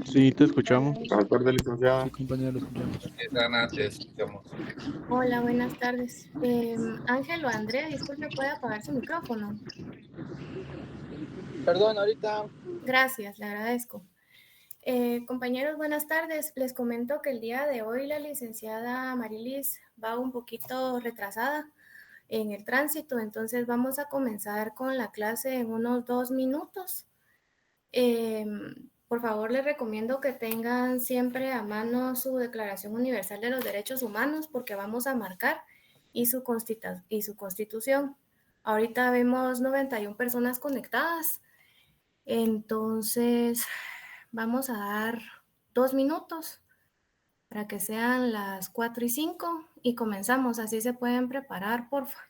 Sí, te escuchamos. Buenas tardes, licenciada. Sí, compañero, lo escuchamos. Ana, te escuchamos. Hola, buenas tardes. Ángel o Andrea, disculpe, ¿puede apagar su micrófono? Perdón, ahorita. Gracias, le agradezco. Compañeros, buenas tardes. Les comento que el día de hoy la licenciada Marilis va un poquito retrasada en el tránsito, entonces vamos a comenzar con la clase en unos 2 minutos. Por favor, les recomiendo que tengan siempre a mano su Declaración Universal de los Derechos Humanos porque vamos a marcar y su constitución. Ahorita vemos 91 personas conectadas, entonces vamos a dar 2 minutos para que sean las 4:05 y comenzamos. Así se pueden preparar, porfa.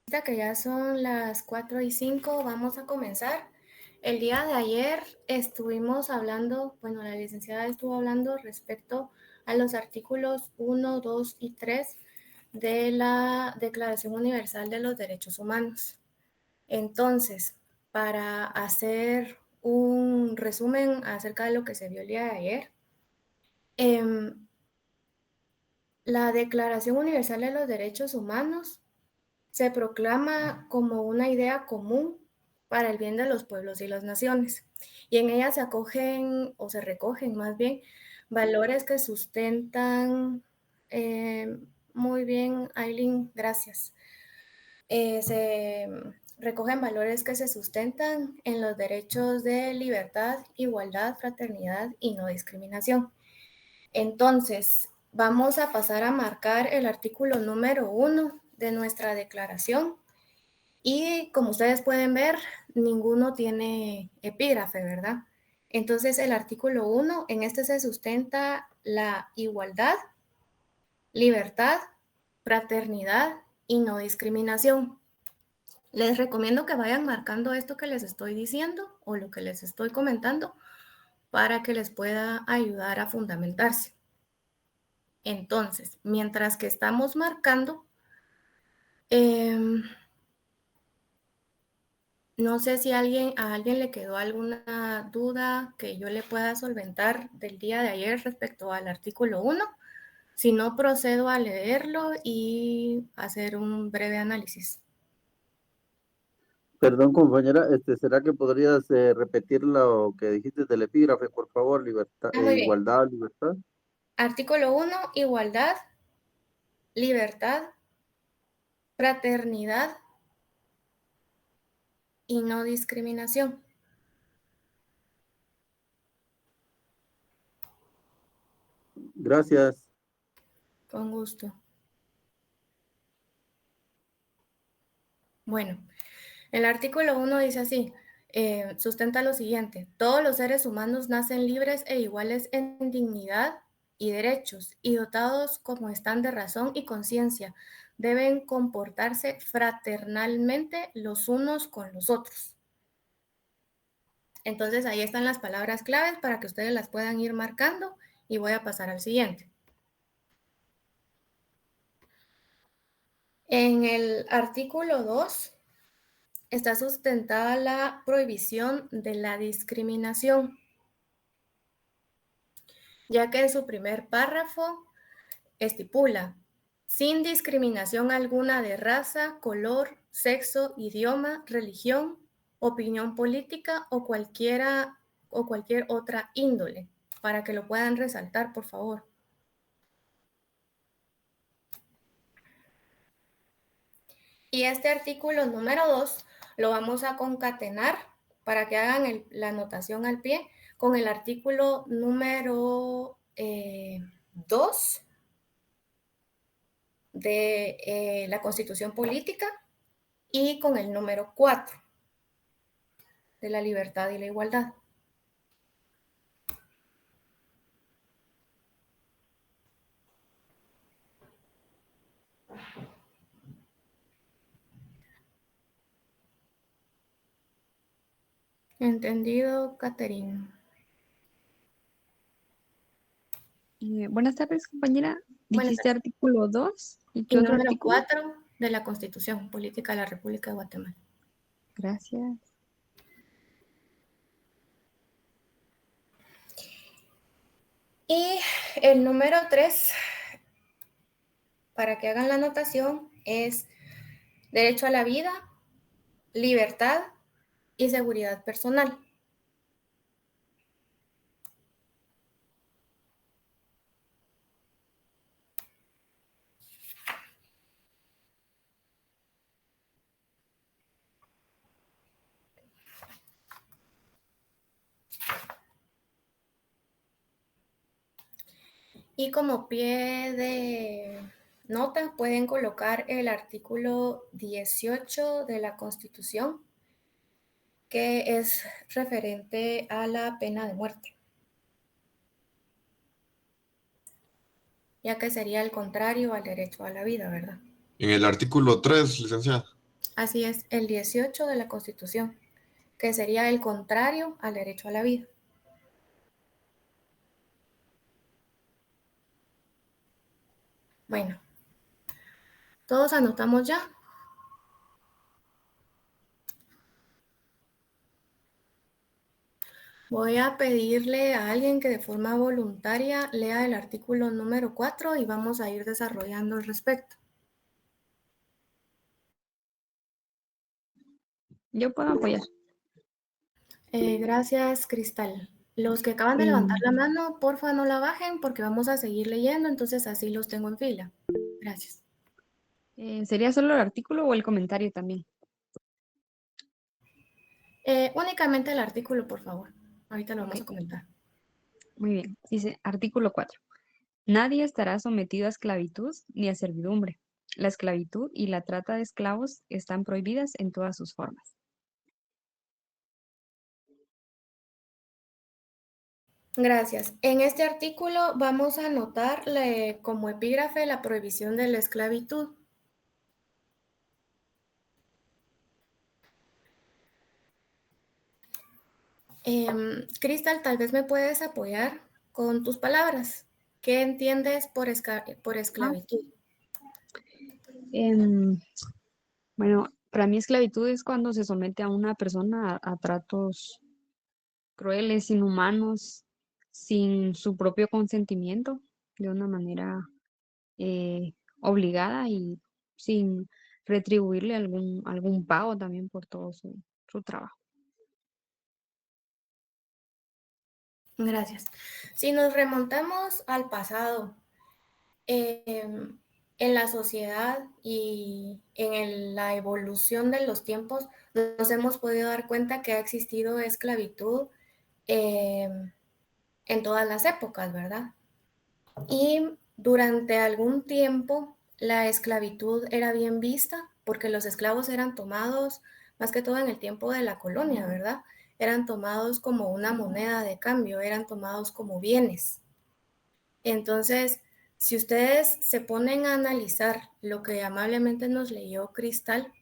Ahorita que ya son las 4:05, vamos a comenzar. El día de ayer estuvimos hablando, bueno, la licenciada estuvo hablando respecto a los artículos 1, 2 y 3 de la Declaración Universal de los Derechos Humanos. Entonces, para hacer un resumen acerca de lo que se vio el día de ayer, la Declaración Universal de los Derechos Humanos se proclama como una idea común para el bien de los pueblos y las naciones. Y en ella se acogen, o se recogen más bien, valores que sustentan, muy bien, Aileen, gracias. Se recogen valores que se sustentan en los derechos de libertad, igualdad, fraternidad y no discriminación. Entonces, vamos a pasar a marcar el artículo número 1 de nuestra declaración. Y como ustedes pueden ver, ninguno tiene epígrafe, ¿verdad? Entonces, el artículo 1, en este se sustenta la igualdad, libertad, fraternidad y no discriminación. Les recomiendo que vayan marcando esto que les estoy diciendo o lo que les estoy comentando para que les pueda ayudar a fundamentarse. Entonces, mientras que estamos marcando, no sé si a alguien le quedó alguna duda que yo le pueda solventar del día de ayer respecto al artículo 1. Si no, procedo a leerlo y hacer un breve análisis. Perdón, compañera, ¿será que podrías repetir lo que dijiste del epígrafe, por favor? Libertad, Muy bien. igualdad, libertad. Artículo 1, igualdad, libertad, fraternidad y no discriminación. Gracias. Con gusto. Bueno, el artículo 1 dice así, sustenta lo siguiente: todos los seres humanos nacen libres e iguales en dignidad y derechos, y dotados como están de razón y conciencia, deben comportarse fraternalmente los unos con los otros. Entonces ahí están las palabras claves para que ustedes las puedan ir marcando y voy a pasar al siguiente. En el artículo 2 está sustentada la prohibición de la discriminación, ya que en su primer párrafo estipula: sin discriminación alguna de raza, color, sexo, idioma, religión, opinión política o cualquier otra índole, para que lo puedan resaltar, por favor. Y este artículo número 2 lo vamos a concatenar para que hagan la anotación al pie con el artículo número 2 de la Constitución Política y con el número 4 de la libertad y la igualdad. ¿Entendido, Caterina? Buenas tardes, compañera. Buenas Dijiste tardes. artículo 2. ¿Y Y qué otro número artículo? 4 de la Constitución Política de la República de Guatemala. Gracias. El número 3, para que hagan la anotación, es derecho a la vida, libertad y seguridad personal. Y como pie de nota pueden colocar el artículo 18 de la Constitución, que es referente a la pena de muerte, ya que sería el contrario al derecho a la vida, ¿verdad? En el artículo 3, licenciada. Así es, el 18 de la Constitución, que sería el contrario al derecho a la vida. Bueno, todos anotamos ya. Voy a pedirle a alguien que de forma voluntaria lea el artículo número 4 y vamos a ir desarrollando al respecto. Yo puedo apoyar. Gracias, Cristal. Los que acaban de levantar la mano, porfa no la bajen porque vamos a seguir leyendo, entonces así los tengo en fila. Gracias. ¿Sería solo el artículo o el comentario también? Únicamente el artículo, por favor. Ahorita lo vamos Ok. a comentar. Muy bien. Dice, artículo 4. Nadie estará sometido a esclavitud ni a servidumbre. La esclavitud y la trata de esclavos están prohibidas en todas sus formas. Gracias. En este artículo vamos a anotar como epígrafe la prohibición de la esclavitud. Cristal, tal vez me puedes apoyar con tus palabras. ¿Qué entiendes por esclavitud? Em, bueno, para mí esclavitud es cuando se somete a una persona a tratos crueles, inhumanos, sin su propio consentimiento, de una manera obligada y sin retribuirle algún pago también por todo su trabajo. Gracias. Si nos remontamos al pasado, en la sociedad y en la evolución de los tiempos, nos hemos podido dar cuenta que ha existido esclavitud en todas las épocas, ¿verdad? Y durante algún tiempo la esclavitud era bien vista porque los esclavos eran tomados, más que todo en el tiempo de la colonia, ¿verdad? Eran tomados como una moneda de cambio, eran tomados como bienes. Entonces, si ustedes se ponen a analizar lo que amablemente nos leyó Cristal,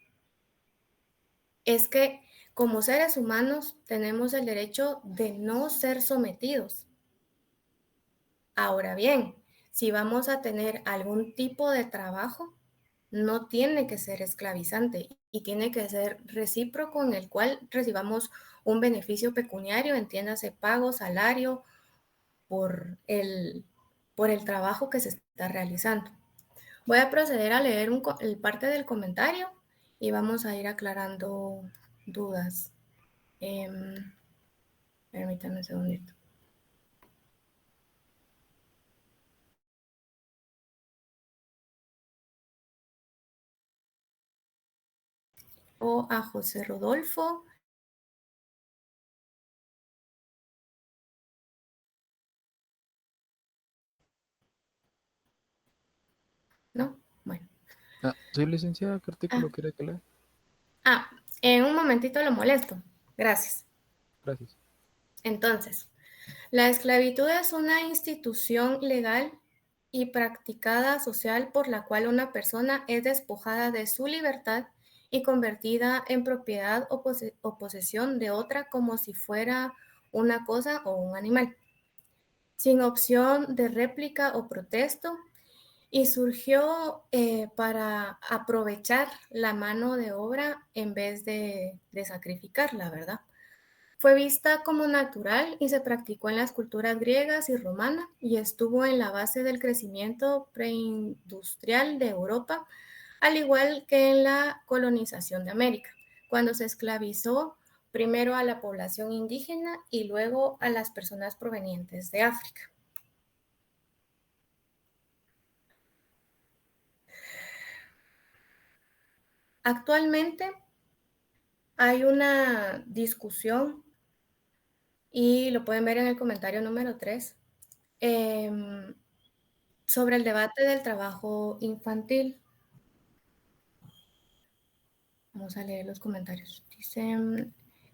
es que como seres humanos tenemos el derecho de no ser sometidos. Ahora bien, si vamos a tener algún tipo de trabajo, no tiene que ser esclavizante y tiene que ser recíproco en el cual recibamos un beneficio pecuniario, entiéndase pago, salario, por el trabajo que se está realizando. Voy a proceder a leer el parte del comentario y vamos a ir aclarando dudas. Permítanme un segundito. O a José Rodolfo. ¿No? Bueno. Sí, licenciada, ¿qué artículo quiere que lea? En un momentito lo molesto. Gracias. Gracias. Entonces, la esclavitud es una institución legal y practicada social por la cual una persona es despojada de su libertad y convertida en propiedad o posesión de otra como si fuera una cosa o un animal, sin opción de réplica o protesto, y surgió para aprovechar la mano de obra en vez de sacrificarla, ¿verdad? Fue vista como natural y se practicó en las culturas griegas y romanas y estuvo en la base del crecimiento preindustrial de Europa, al igual que en la colonización de América, cuando se esclavizó primero a la población indígena y luego a las personas provenientes de África. Actualmente hay una discusión, y lo pueden ver en el comentario número 3, sobre el debate del trabajo infantil. Vamos a leer los comentarios. Dice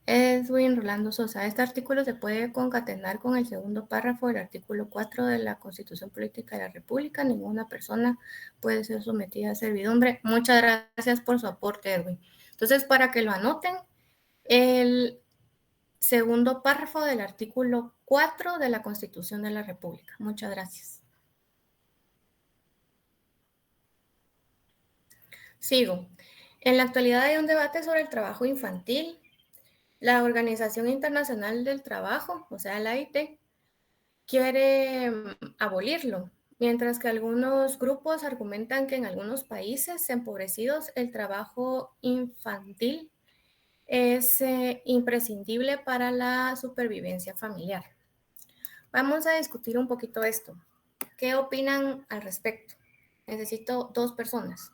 Edwin Rolando Sosa, este artículo se puede concatenar con el segundo párrafo del artículo 4 de la Constitución Política de la República. Ninguna persona puede ser sometida a servidumbre. Muchas gracias por su aporte, Edwin. Entonces, para que lo anoten, el segundo párrafo del artículo 4 de la Constitución de la República. Muchas gracias. Sigo. En la actualidad hay un debate sobre el trabajo infantil. La Organización Internacional del Trabajo, o sea, la OIT, quiere abolirlo, mientras que algunos grupos argumentan que en algunos países empobrecidos el trabajo infantil es imprescindible para la supervivencia familiar. Vamos a discutir un poquito esto. ¿Qué opinan al respecto? Necesito 2 personas.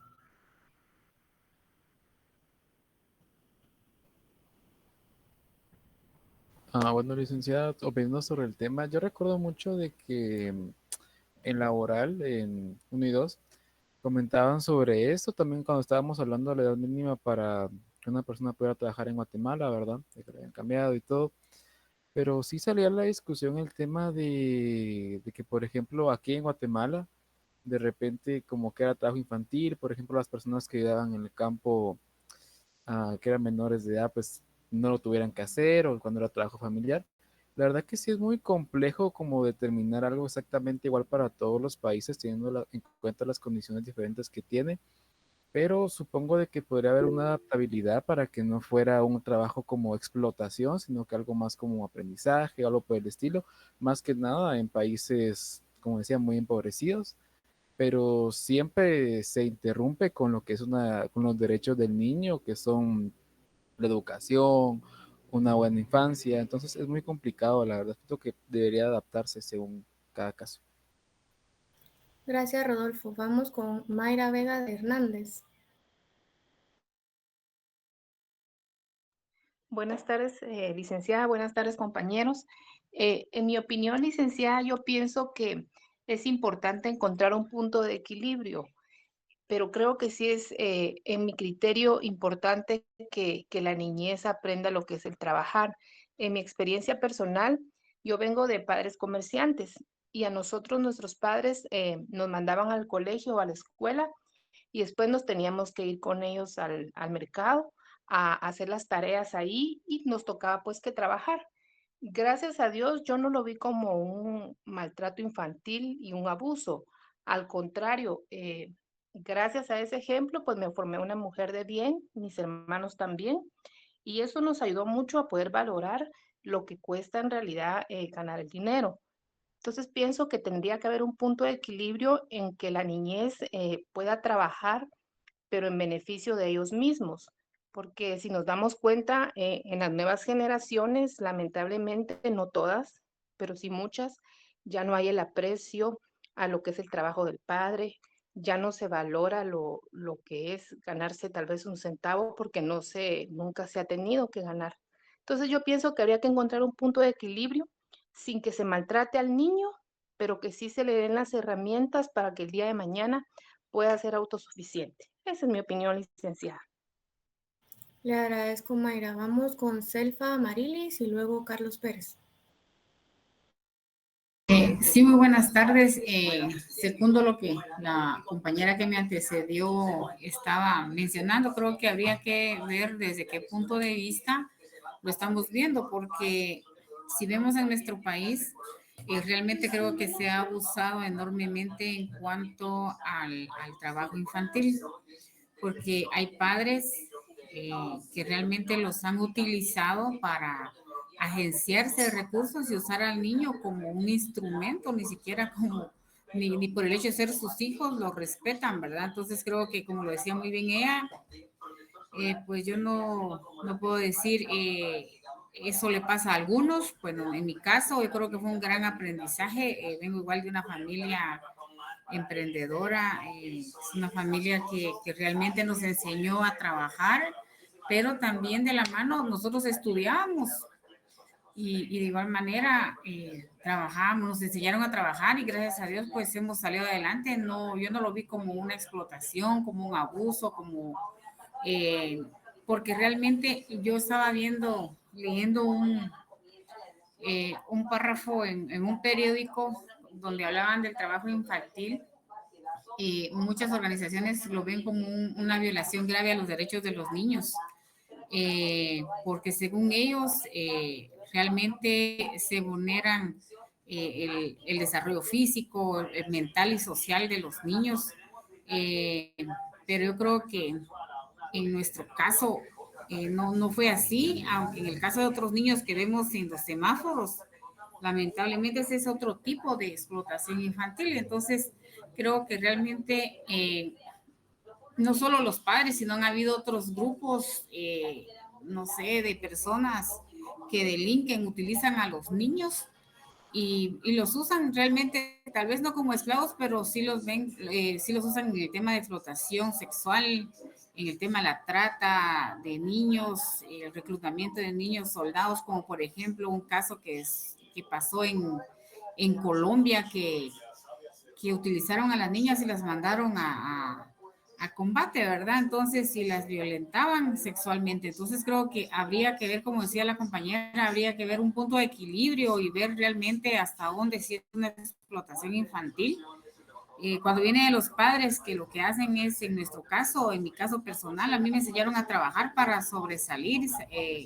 Bueno, licenciada, opinando sobre el tema, yo recuerdo mucho de que en la oral, en 1 y 2, comentaban sobre esto también cuando estábamos hablando de la edad mínima para que una persona pudiera trabajar en Guatemala, ¿verdad? De que lo habían cambiado y todo. Pero sí salía la discusión el tema de que, por ejemplo, aquí en Guatemala, de repente como que era trabajo infantil, por ejemplo, las personas que quedaban en el campo, que eran menores de edad, pues no lo tuvieran que hacer, o cuando era trabajo familiar. La verdad que sí es muy complejo como determinar algo exactamente igual para todos los países, teniendo en cuenta las condiciones diferentes que tiene, pero supongo de que podría haber una adaptabilidad para que no fuera un trabajo como explotación, sino que algo más como aprendizaje, algo por el estilo, más que nada en países, como decía, muy empobrecidos, pero siempre se interrumpe con lo que es con los derechos del niño, que son la educación, una buena infancia. Entonces es muy complicado, la verdad. Creo que debería adaptarse según cada caso. Gracias, Rodolfo. Vamos con Mayra Vega de Hernández. Buenas tardes, licenciada. Buenas tardes, compañeros. En mi opinión, licenciada, yo pienso que es importante encontrar un punto de equilibrio, pero creo que sí es, en mi criterio, importante que la niñez aprenda lo que es el trabajar. En mi experiencia personal, yo vengo de padres comerciantes y a nosotros, nuestros padres, nos mandaban al colegio o a la escuela y después nos teníamos que ir con ellos al mercado a hacer las tareas ahí y nos tocaba pues que trabajar. Gracias a Dios, yo no lo vi como un maltrato infantil y un abuso. Al contrario, gracias a ese ejemplo, pues me formé una mujer de bien, mis hermanos también, y eso nos ayudó mucho a poder valorar lo que cuesta en realidad ganar el dinero. Entonces pienso que tendría que haber un punto de equilibrio en que la niñez pueda trabajar, pero en beneficio de ellos mismos. Porque si nos damos cuenta, en las nuevas generaciones, lamentablemente, no todas, pero sí muchas, ya no hay el aprecio a lo que es el trabajo del padre, ya no se valora lo que es ganarse tal vez un centavo porque nunca se ha tenido que ganar. Entonces yo pienso que habría que encontrar un punto de equilibrio sin que se maltrate al niño, pero que sí se le den las herramientas para que el día de mañana pueda ser autosuficiente. Esa es mi opinión, licenciada. Le agradezco, Mayra. Vamos con Selfa Amarilis y luego Carlos Pérez. Sí, muy buenas tardes. Segundo lo que la compañera que me antecedió estaba mencionando, creo que habría que ver desde qué punto de vista lo estamos viendo, porque si vemos en nuestro país, realmente creo que se ha abusado enormemente en cuanto al trabajo infantil, porque hay padres que realmente los han utilizado agenciarse de recursos y usar al niño como un instrumento, ni siquiera como, ni por el hecho de ser sus hijos lo respetan, ¿verdad? Entonces creo que, como lo decía muy bien ella, pues yo no puedo decir eso le pasa a algunos. Bueno, en mi caso yo creo que fue un gran aprendizaje. Vengo igual de una familia emprendedora, es una familia que realmente nos enseñó a trabajar, pero también de la mano nosotros estudiábamos y de igual manera trabajamos, nos enseñaron a trabajar y gracias a Dios pues hemos salido adelante. No, yo no lo vi como una explotación, como un abuso, como porque realmente yo estaba leyendo un párrafo en un periódico donde hablaban del trabajo infantil. Muchas organizaciones lo ven como una violación grave a los derechos de los niños, porque según ellos realmente se vulneran el desarrollo físico, mental y social de los niños. Pero yo creo que en nuestro caso no fue así, aunque en el caso de otros niños que vemos en los semáforos, lamentablemente ese es otro tipo de explotación infantil. Entonces, creo que realmente no solo los padres, sino han habido otros grupos, no sé, de personas que delinquen, utilizan a los niños y los usan realmente, tal vez no como esclavos, pero sí los ven, sí los usan en el tema de explotación sexual, en el tema de la trata de niños, el reclutamiento de niños soldados, como por ejemplo un caso que pasó en Colombia, que utilizaron a las niñas y las mandaron a combate, ¿verdad? Entonces, si las violentaban sexualmente, entonces creo que habría que ver, como decía la compañera, habría que ver un punto de equilibrio y ver realmente hasta dónde sí es una explotación infantil. Cuando viene de los padres, que lo que hacen es, en nuestro caso, en mi caso personal, a mí me enseñaron a trabajar para sobresalir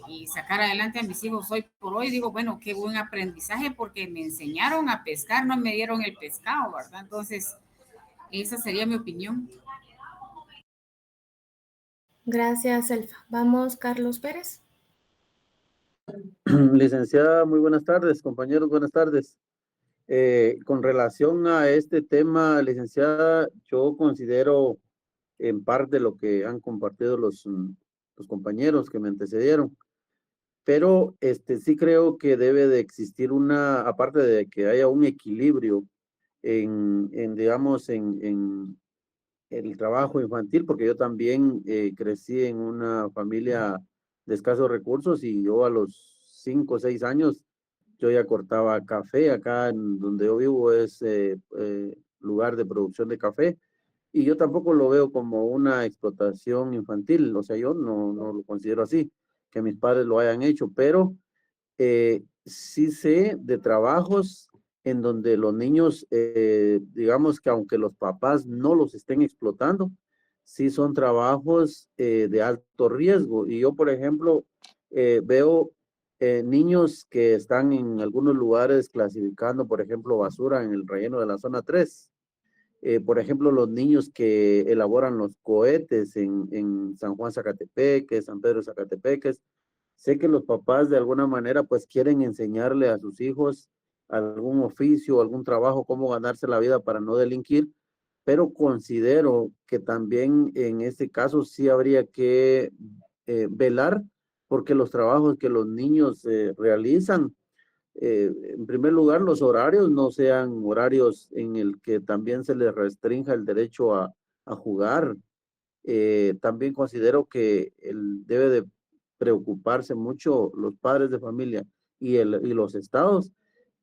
y sacar adelante a mis hijos hoy por hoy. Digo, bueno, qué buen aprendizaje, porque me enseñaron a pescar, no me dieron el pescado, ¿verdad? Entonces, esa sería mi opinión. Gracias, Elfa. Vamos, Carlos Pérez. Licenciada, muy buenas tardes, compañeros, buenas tardes. Con relación a este tema, licenciada, yo considero en parte lo que han compartido los compañeros que me antecedieron, pero sí creo que debe de existir aparte de que haya un equilibrio digamos, en el trabajo infantil, porque yo también crecí en una familia de escasos recursos y yo a los 5 o 6 años yo ya cortaba café. Acá en donde yo vivo es lugar de producción de café y yo tampoco lo veo como una explotación infantil. O sea, yo no lo considero así, que mis padres lo hayan hecho, pero sí sé de trabajos en donde los niños, digamos que aunque los papás no los estén explotando, sí son trabajos de alto riesgo. Y yo, por ejemplo, veo niños que están en algunos lugares clasificando, por ejemplo, basura en el relleno de la zona 3. Por ejemplo, los niños que elaboran los cohetes en San Juan Zacatepeques, San Pedro Zacatepeques. Sé que los papás de alguna manera pues quieren enseñarle a sus hijos algún oficio, algún trabajo, cómo ganarse la vida para no delinquir, pero considero que también en este caso sí habría que velar porque los trabajos que los niños realizan, en primer lugar, los horarios no sean horarios en el que también se les restrinja el derecho a jugar. También considero que debe de preocuparse mucho los padres de familia y los estados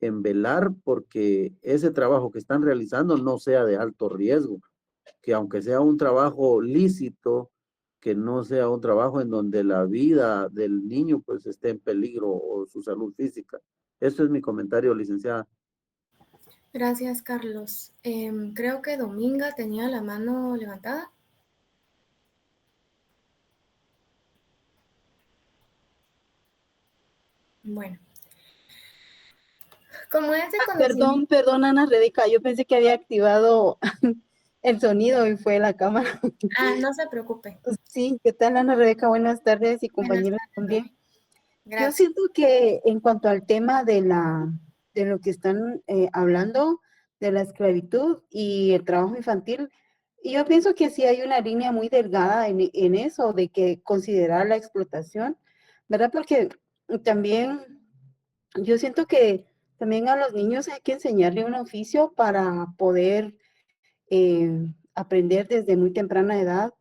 en velar porque ese trabajo que están realizando no sea de alto riesgo, que aunque sea un trabajo lícito, que no sea un trabajo en donde la vida del niño pues esté en peligro o su salud física. Eso es mi comentario, licenciada. Gracias, Carlos. Creo que Dominga tenía la mano levantada. Bueno, como es de conocimiento... Perdón, Ana Rebeca, yo pensé que había activado el sonido y fue la cámara. No se preocupe. Sí, ¿qué tal, Ana Rebeca? Buenas tardes y compañeros también. Gracias. siento que en cuanto al tema de lo que están hablando, de la esclavitud y el trabajo infantil, yo pienso que sí hay una línea muy delgada en eso, de que considerar la explotación, ¿verdad? Porque también yo siento que también a los niños hay que enseñarle un oficio para poder aprender desde muy temprana edad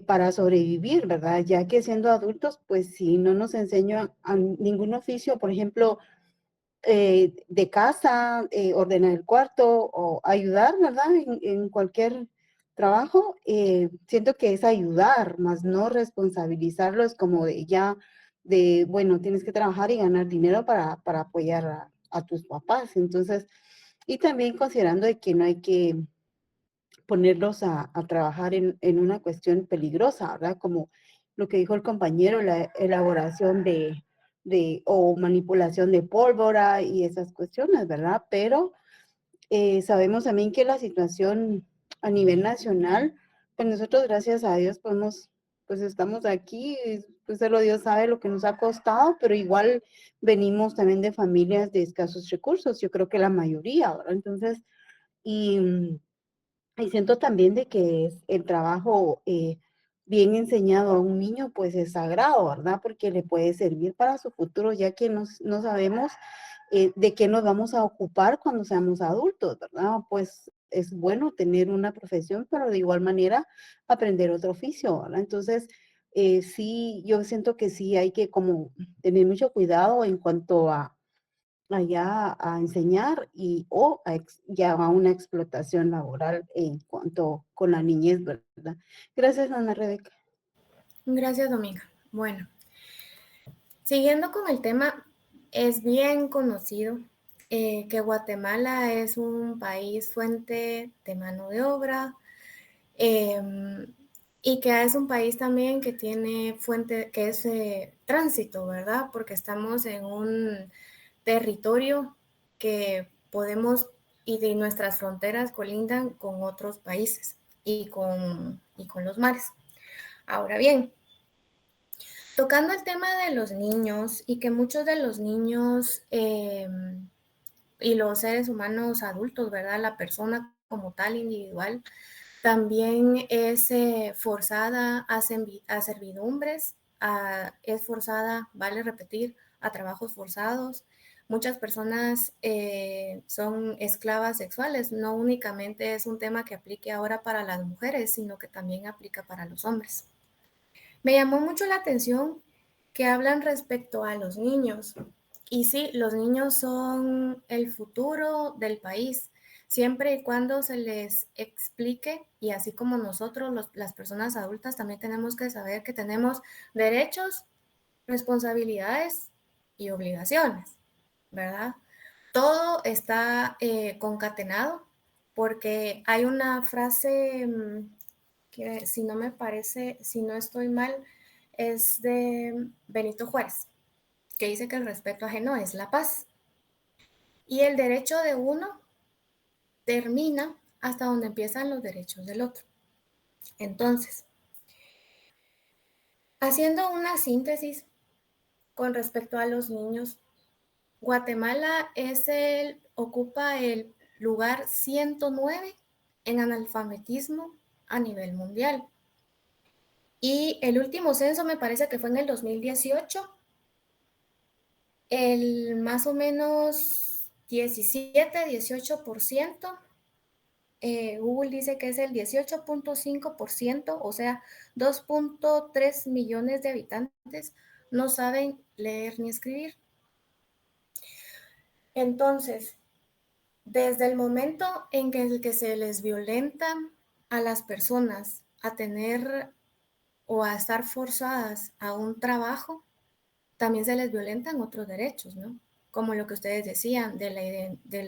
para sobrevivir, ¿verdad? Ya que siendo adultos, pues si no nos enseñan a ningún oficio, por ejemplo, de casa, ordenar el cuarto o ayudar, ¿verdad? En cualquier trabajo, siento que es ayudar, más no responsabilizarlos como de ya, de, bueno, tienes que trabajar y ganar dinero para apoyar a tus papás. Entonces, y también considerando de que no hay que ponerlos a trabajar en una cuestión peligrosa, ¿verdad? Como lo que dijo el compañero, la elaboración o manipulación de pólvora y esas cuestiones, ¿verdad? Pero sabemos también que la situación a nivel nacional, pues nosotros, gracias a Dios, pues estamos aquí, pues solo Dios sabe lo que nos ha costado, pero igual venimos también de familias de escasos recursos, yo creo que la mayoría, ¿verdad? Entonces, y siento también de que el trabajo bien enseñado a un niño, pues es sagrado, ¿verdad? Porque le puede servir para su futuro, ya que no sabemos de qué nos vamos a ocupar cuando seamos adultos, ¿verdad? Pues es bueno tener una profesión, pero de igual manera aprender otro oficio, ¿verdad? Entonces, sí, yo siento que sí hay que como tener mucho cuidado en cuanto allá a enseñar ya a una explotación laboral en cuanto con la niñez, ¿verdad? Gracias, Ana Rebeca. Gracias, Dominga. Bueno, siguiendo con el tema, es bien conocido que Guatemala es un país fuente de mano de obra y que es un país también que tiene fuente, que es tránsito, ¿verdad? Porque estamos en un territorio que podemos y de nuestras fronteras colindan con otros países y con los mares. Ahora bien, tocando el tema de los niños y que muchos de los niños y los seres humanos adultos, ¿verdad? La persona como tal individual, también es forzada a servidumbres, es forzada, vale repetir, a trabajos forzados. Muchas personas son esclavas sexuales. No únicamente es un tema que aplique ahora para las mujeres, sino que también aplica para los hombres. Me llamó mucho la atención que hablan respecto a los niños. Y sí, los niños son el futuro del país, siempre y cuando se les explique, y así como nosotros, las personas adultas, también tenemos que saber que tenemos derechos, responsabilidades y obligaciones, ¿verdad? Todo está concatenado porque hay una frase que si no me parece, si no estoy mal, es de Benito Juárez, que dice que el respeto ajeno es la paz. Y el derecho de uno termina hasta donde empiezan los derechos del otro. Entonces, haciendo una síntesis con respecto a los niños, Guatemala ocupa el lugar 109 en analfabetismo a nivel mundial. Y el último censo me parece que fue en el 2018. El más o menos 17-18%. Google dice que es el 18.5%, o sea, 2.3 millones de habitantes no saben leer ni escribir. Entonces, desde el momento en que se les violenta a las personas a tener o a estar forzadas a un trabajo, también se les violentan otros derechos, ¿no? Como lo que ustedes decían, de la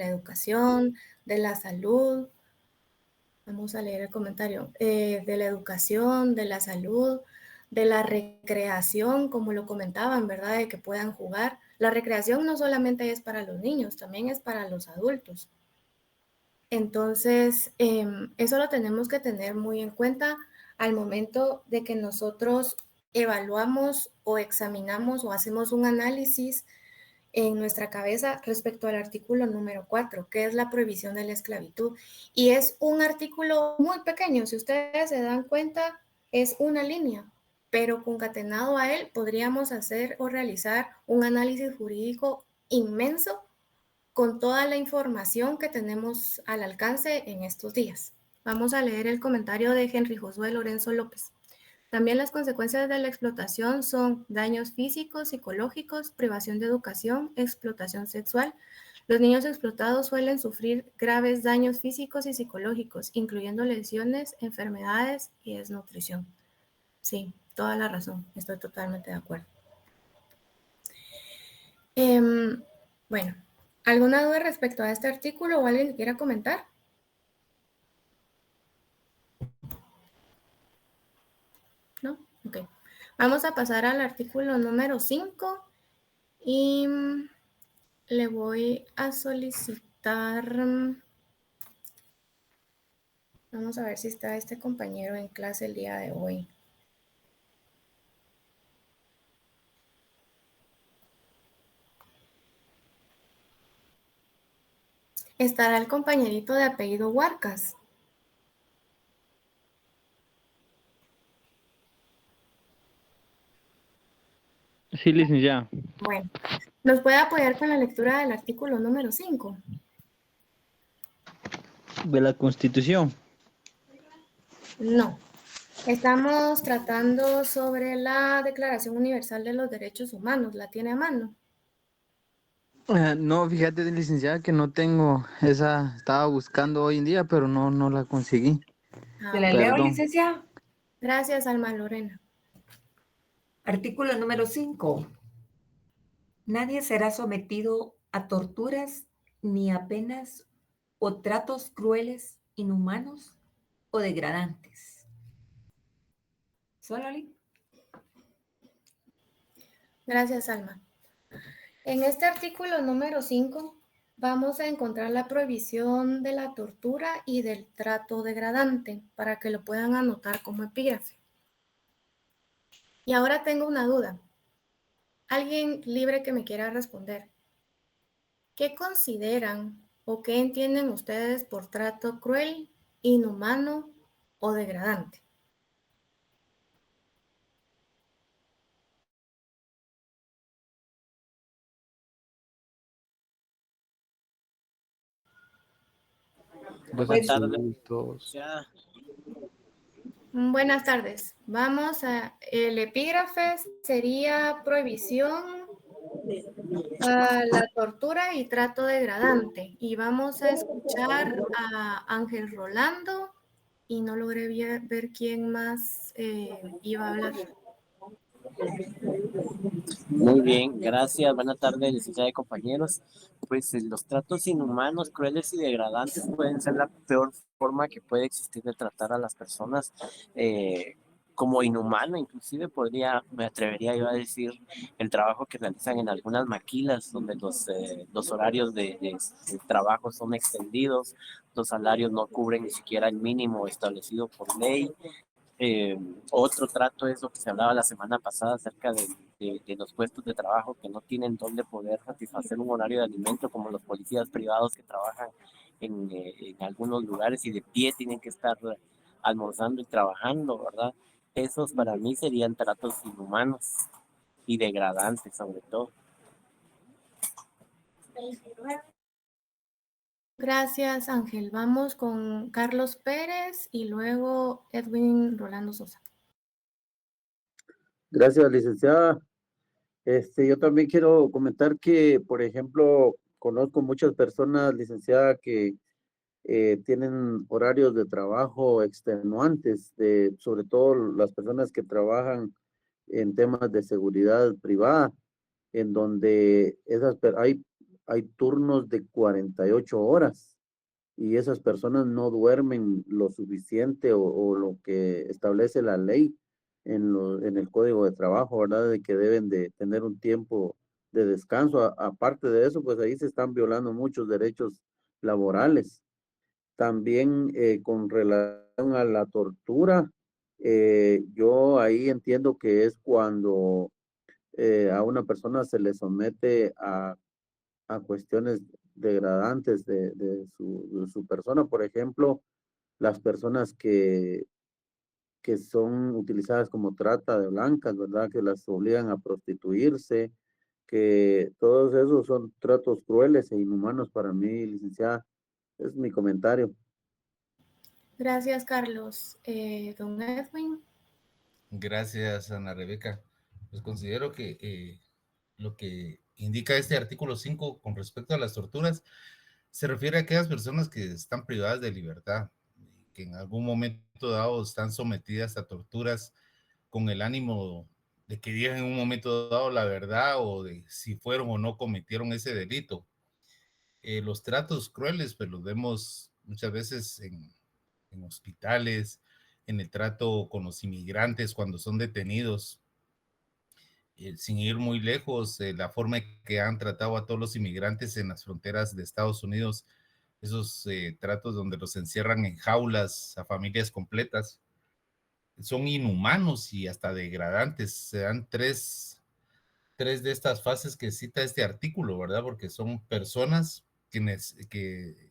educación, de la salud. Vamos a leer el comentario. De la educación, de la salud, de la recreación, como lo comentaban, ¿verdad? De que puedan jugar. La recreación no solamente es para los niños, también es para los adultos. Entonces, eso lo tenemos que tener muy en cuenta al momento de que nosotros evaluamos o examinamos o hacemos un análisis en nuestra cabeza respecto al artículo número 4, que es la prohibición de la esclavitud. Y es un artículo muy pequeño, si ustedes se dan cuenta, es una línea, pero concatenado a él podríamos hacer o realizar un análisis jurídico inmenso con toda la información que tenemos al alcance en estos días. Vamos a leer el comentario de Henry Josué Lorenzo López. También las consecuencias de la explotación son daños físicos, psicológicos, privación de educación, explotación sexual. Los niños explotados suelen sufrir graves daños físicos y psicológicos, incluyendo lesiones, enfermedades y desnutrición. Sí, toda la razón, estoy totalmente de acuerdo. Bueno, ¿alguna duda respecto a este artículo o alguien que quiera comentar? ¿No? Ok. Vamos a pasar al artículo número 5 y le voy a solicitar, vamos a ver si está este compañero en clase el día de hoy. Estará el compañerito de apellido Huarcas. Sí, licenciada. Bueno, ¿nos puede apoyar con la lectura del artículo número 5? De la Constitución. No. Estamos tratando sobre la Declaración Universal de los Derechos Humanos. ¿La tiene a mano? No, fíjate, licenciada, que no tengo esa, estaba buscando hoy en día, pero no la conseguí. ¿Se la leo, Perdón. licenciada? Gracias, Alma Lorena. Artículo número 5. Nadie será sometido a torturas ni a penas o tratos crueles, inhumanos o degradantes. ¿Sololi? Gracias, Alma. En este artículo número 5 vamos a encontrar la prohibición de la tortura y del trato degradante, para que lo puedan anotar como epígrafe. Y ahora tengo una duda. Alguien libre que me quiera responder. ¿Qué consideran o qué entienden ustedes por trato cruel, inhumano o degradante? Buenas tardes. Buenas tardes. Vamos a, el epígrafe sería prohibición a la tortura y trato degradante. Y vamos a escuchar a Ángel Rolando y no logré ver quién más iba a hablar. Muy bien, gracias. Buenas tardes, licenciada y compañeros. Pues los tratos inhumanos, crueles y degradantes pueden ser la peor forma que puede existir de tratar a las personas como inhumano. Inclusive me atrevería yo a decir el trabajo que realizan en algunas maquilas donde los horarios de trabajo son extendidos, los salarios no cubren ni siquiera el mínimo establecido por ley. Otro trato es lo que se hablaba la semana pasada acerca de los puestos de trabajo que no tienen dónde poder satisfacer un horario de alimento, como los policías privados que trabajan en algunos lugares y de pie tienen que estar almorzando y trabajando, ¿verdad? Esos para mí serían tratos inhumanos y degradantes sobre todo. Gracias, Ángel. Vamos con Carlos Pérez y luego Edwin Rolando Sosa. Gracias, licenciada. Yo también quiero comentar que, por ejemplo, conozco muchas personas, licenciada, que tienen horarios de trabajo extenuantes, sobre todo las personas que trabajan en temas de seguridad privada, en donde hay turnos de 48 horas y esas personas no duermen lo suficiente o lo que establece la ley en el código de trabajo, ¿verdad? De que deben de tener un tiempo de descanso. Aparte de eso, pues ahí se están violando muchos derechos laborales. También con relación a la tortura, Yo ahí entiendo que es cuando a una persona se le somete a cuestiones degradantes de su persona. Por ejemplo, las personas que son utilizadas como trata de blancas, ¿verdad? Que las obligan a prostituirse, que todos esos son tratos crueles e inhumanos para mí, licenciada. Es mi comentario. Gracias, Carlos. Don Edwin. Gracias, Ana Rebeca. Pues considero que lo que indica este artículo 5 con respecto a las torturas se refiere a aquellas personas que están privadas de libertad, que en algún momento dado están sometidas a torturas con el ánimo de que digan en un momento dado la verdad o de si fueron o no cometieron ese delito. Los tratos crueles, pues los vemos muchas veces en hospitales, en el trato con los inmigrantes cuando son detenidos. Sin ir muy lejos, la forma en que han tratado a todos los inmigrantes en las fronteras de Estados Unidos, esos tratos donde los encierran en jaulas a familias completas, son inhumanos y hasta degradantes. Se dan tres de estas fases que cita este artículo, ¿verdad? Porque son personas que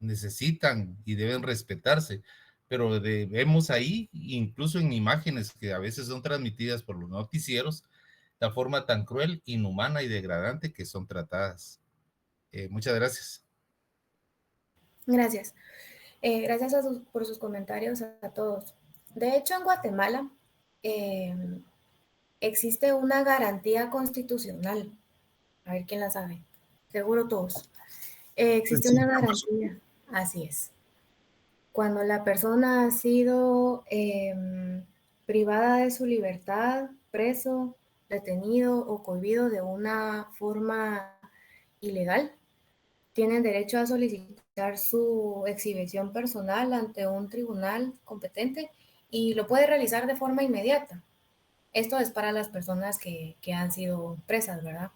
necesitan y deben respetarse, pero vemos ahí, incluso en imágenes que a veces son transmitidas por los noticieros, la forma tan cruel, inhumana y degradante que son tratadas. Muchas gracias. Gracias. Gracias por sus comentarios a todos. De hecho, en Guatemala existe una garantía constitucional. A ver quién la sabe. Seguro todos. Existe una garantía. Así es. Cuando la persona ha sido privada de su libertad, preso, detenido o cohibido de una forma ilegal, tienen derecho a solicitar su exhibición personal ante un tribunal competente y lo puede realizar de forma inmediata. Esto es para las personas que han sido presas, ¿verdad?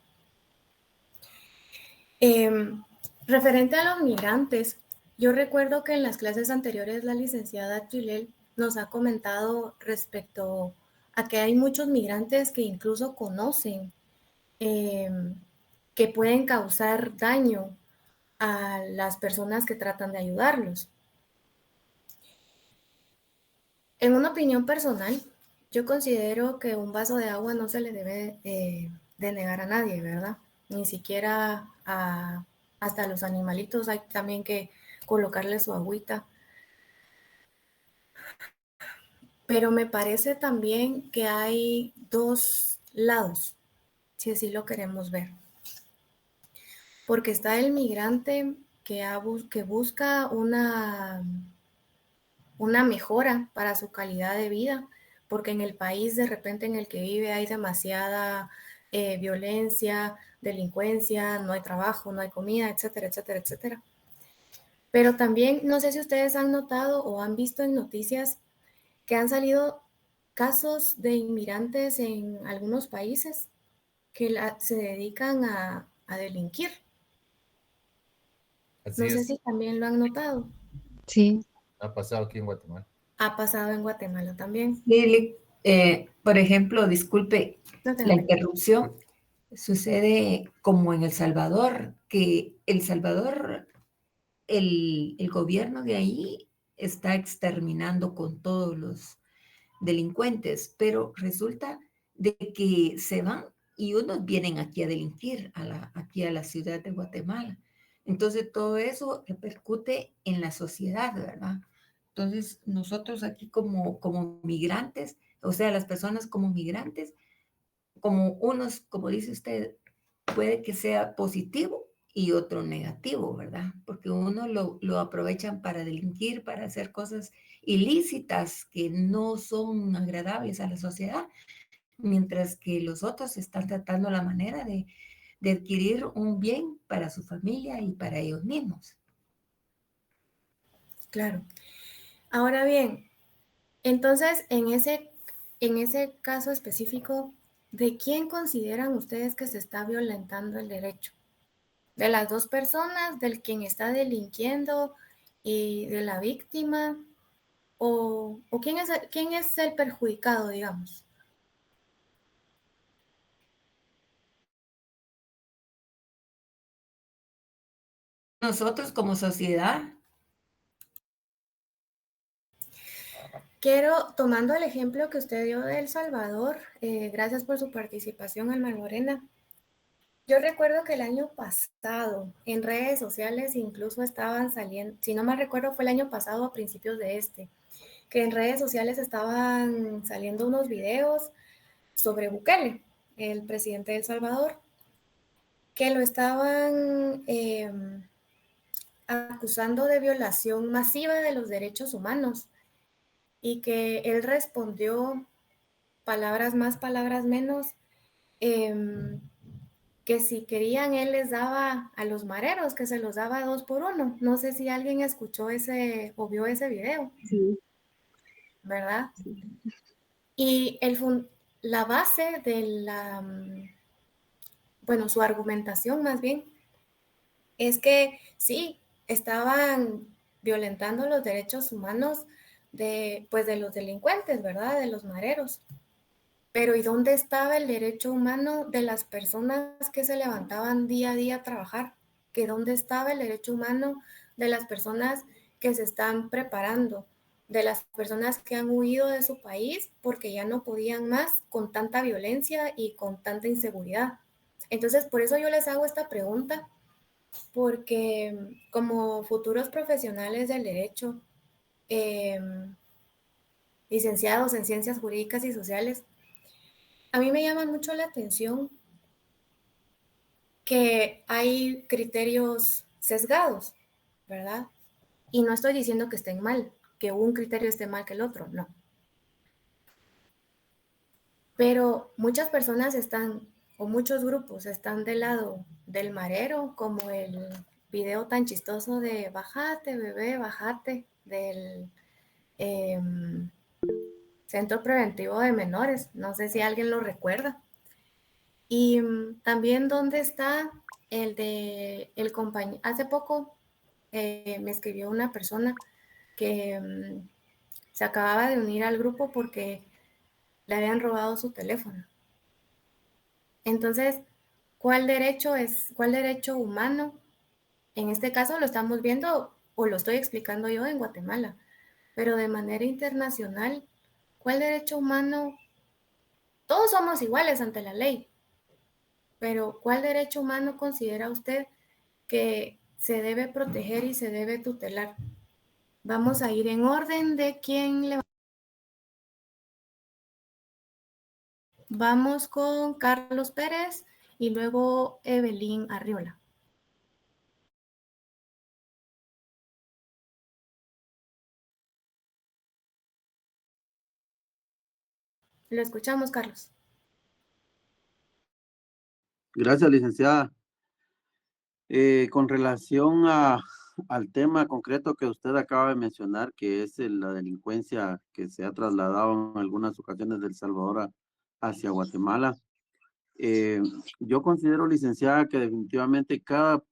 Referente a los migrantes, yo recuerdo que en las clases anteriores la licenciada Chilel nos ha comentado respecto a que hay muchos migrantes que incluso conocen que pueden causar daño a las personas que tratan de ayudarlos. En una opinión personal, yo considero que un vaso de agua no se le debe de negar a nadie, ¿verdad? Ni siquiera hasta los animalitos hay también que colocarle su agüita. Pero me parece también que hay dos lados, si así lo queremos ver. Porque está el migrante que busca una mejora para su calidad de vida, porque en el país de repente en el que vive hay demasiada violencia, delincuencia, no hay trabajo, no hay comida, etcétera, etcétera, etcétera. Pero también, no sé si ustedes han notado o han visto en noticias que han salido casos de inmigrantes en algunos países que se dedican a delinquir. Así No sé es. si también lo han notado. Sí. Ha pasado aquí en Guatemala. Ha pasado en Guatemala también. Lili, por ejemplo, disculpe No te la enojes. interrupción, sucede como en El Salvador, que El Salvador, el gobierno de ahí está exterminando con todos los delincuentes, pero resulta de que se van y unos vienen aquí a delinquir, aquí a la ciudad de Guatemala. Entonces todo eso repercute en la sociedad, ¿verdad? Entonces nosotros aquí como migrantes, o sea, las personas como migrantes, como unos, como dice usted, puede que sea positivo y otro negativo, ¿verdad? Porque uno lo aprovechan para delinquir, para hacer cosas ilícitas que no son agradables a la sociedad, mientras que los otros están tratando la manera de adquirir un bien para su familia y para ellos mismos. Claro. Ahora bien, entonces en ese caso específico, ¿de quién consideran ustedes que se está violentando el derecho? ¿De las dos personas, del quien está delinquiendo y de la víctima? ¿O quién es el perjudicado, digamos? Nosotros como sociedad. Quiero, tomando el ejemplo que usted dio de El Salvador, gracias por su participación, Alma Lorena. Yo recuerdo que el año pasado en redes sociales incluso estaban saliendo, si no mal recuerdo fue el año pasado a principios de que en redes sociales estaban saliendo unos videos sobre Bukele, el presidente de El Salvador, que lo estaban acusando de violación masiva de los derechos humanos y que él respondió palabras más, palabras menos, que si querían él les daba a los mareros, que se los daba 2 por 1. No sé si alguien escuchó ese o vio ese video. Sí. ¿Verdad? Y la base de bueno, su argumentación más bien, es que sí, estaban violentando los derechos humanos de los delincuentes, ¿verdad? De los mareros. Pero ¿y dónde estaba el derecho humano de las personas que se levantaban día a día a trabajar? ¿Que dónde estaba el derecho humano de las personas que se están preparando? De las personas que han huido de su país porque ya no podían más con tanta violencia y con tanta inseguridad. Entonces, por eso yo les hago esta pregunta, porque como futuros profesionales del derecho, licenciados en ciencias jurídicas y sociales, a mí me llama mucho la atención que hay criterios sesgados, ¿verdad? Y no estoy diciendo que estén mal, que un criterio esté mal que el otro, no. Pero muchas personas están, o muchos grupos están del lado del marero, como el video tan chistoso de bájate, bebé, bájate, del Centro Preventivo de Menores. No sé si alguien lo recuerda. Y también dónde está el de el compañero. Hace poco me escribió una persona que se acababa de unir al grupo porque le habían robado su teléfono. Entonces, ¿cuál derecho humano? En este caso lo estamos viendo o lo estoy explicando yo en Guatemala, pero de manera internacional, ¿cuál derecho humano? Todos somos iguales ante la ley, pero ¿cuál derecho humano considera usted que se debe proteger y se debe tutelar? Vamos a ir en orden de quién le... Vamos con Carlos Pérez y luego Evelyn Arriola. Lo escuchamos, Carlos. Gracias, licenciada. Con relación al tema concreto que usted acaba de mencionar, que es la delincuencia que se ha trasladado en algunas ocasiones de El Salvador hacia Guatemala, yo considero, licenciada, que definitivamente cada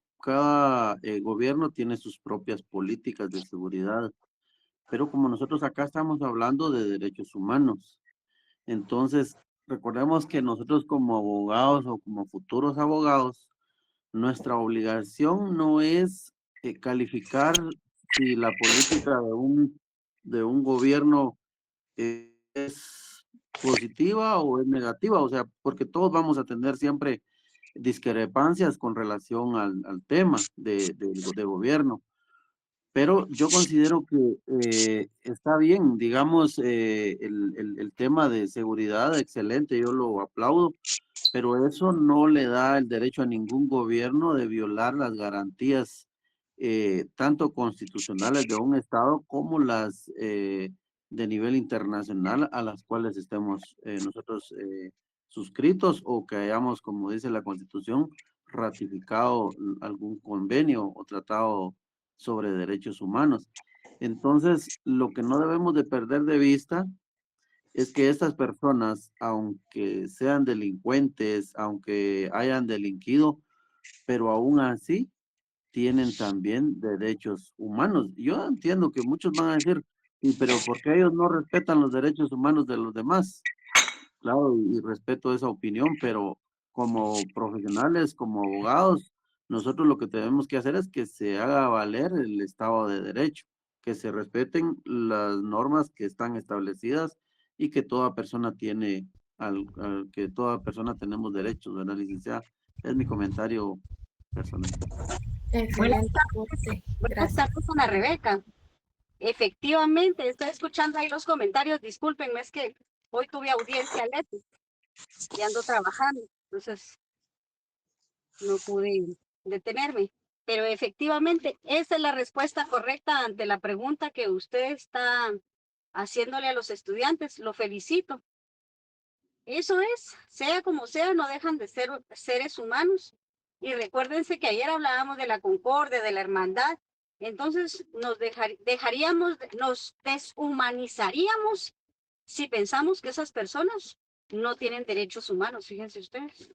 gobierno tiene sus propias políticas de seguridad, pero como nosotros acá estamos hablando de derechos humanos, entonces recordemos que nosotros como abogados o como futuros abogados, nuestra obligación no es calificar si la política de un gobierno es positiva o es negativa, o sea, porque todos vamos a tener siempre discrepancias con relación al tema de gobierno. Pero yo considero que está bien, digamos, el tema de seguridad, excelente, yo lo aplaudo, pero eso no le da el derecho a ningún gobierno de violar las garantías tanto constitucionales de un Estado como las de nivel internacional a las cuales estemos nosotros suscritos o que hayamos, como dice la Constitución, ratificado algún convenio o tratado sobre derechos humanos. Entonces, lo que no debemos de perder de vista es que estas personas, aunque sean delincuentes, aunque hayan delinquido, pero aún así tienen también derechos humanos. Yo entiendo que muchos van a decir, pero ¿por qué ellos no respetan los derechos humanos de los demás? Claro, y respeto esa opinión, pero como profesionales, como abogados, nosotros lo que tenemos que hacer es que se haga valer el Estado de Derecho, que se respeten las normas que están establecidas y que toda persona tiene, que toda persona tenemos derechos, ¿verdad, licenciada? Es mi comentario personal. Buenas Excelente tardes, aporte. buenas Gracias. tardes, Ana Rebeca. Efectivamente, estoy escuchando ahí los comentarios. Discúlpenme, es que hoy tuve audiencia Leti y ando trabajando, entonces no pude detenerme. Pero efectivamente, esa es la respuesta correcta ante la pregunta que usted está haciéndole a los estudiantes. Lo felicito. Eso es, sea como sea, no dejan de ser seres humanos. Y recuérdense que ayer hablábamos de la concordia, de la hermandad. Entonces nos nos deshumanizaríamos si pensamos que esas personas no tienen derechos humanos, fíjense ustedes.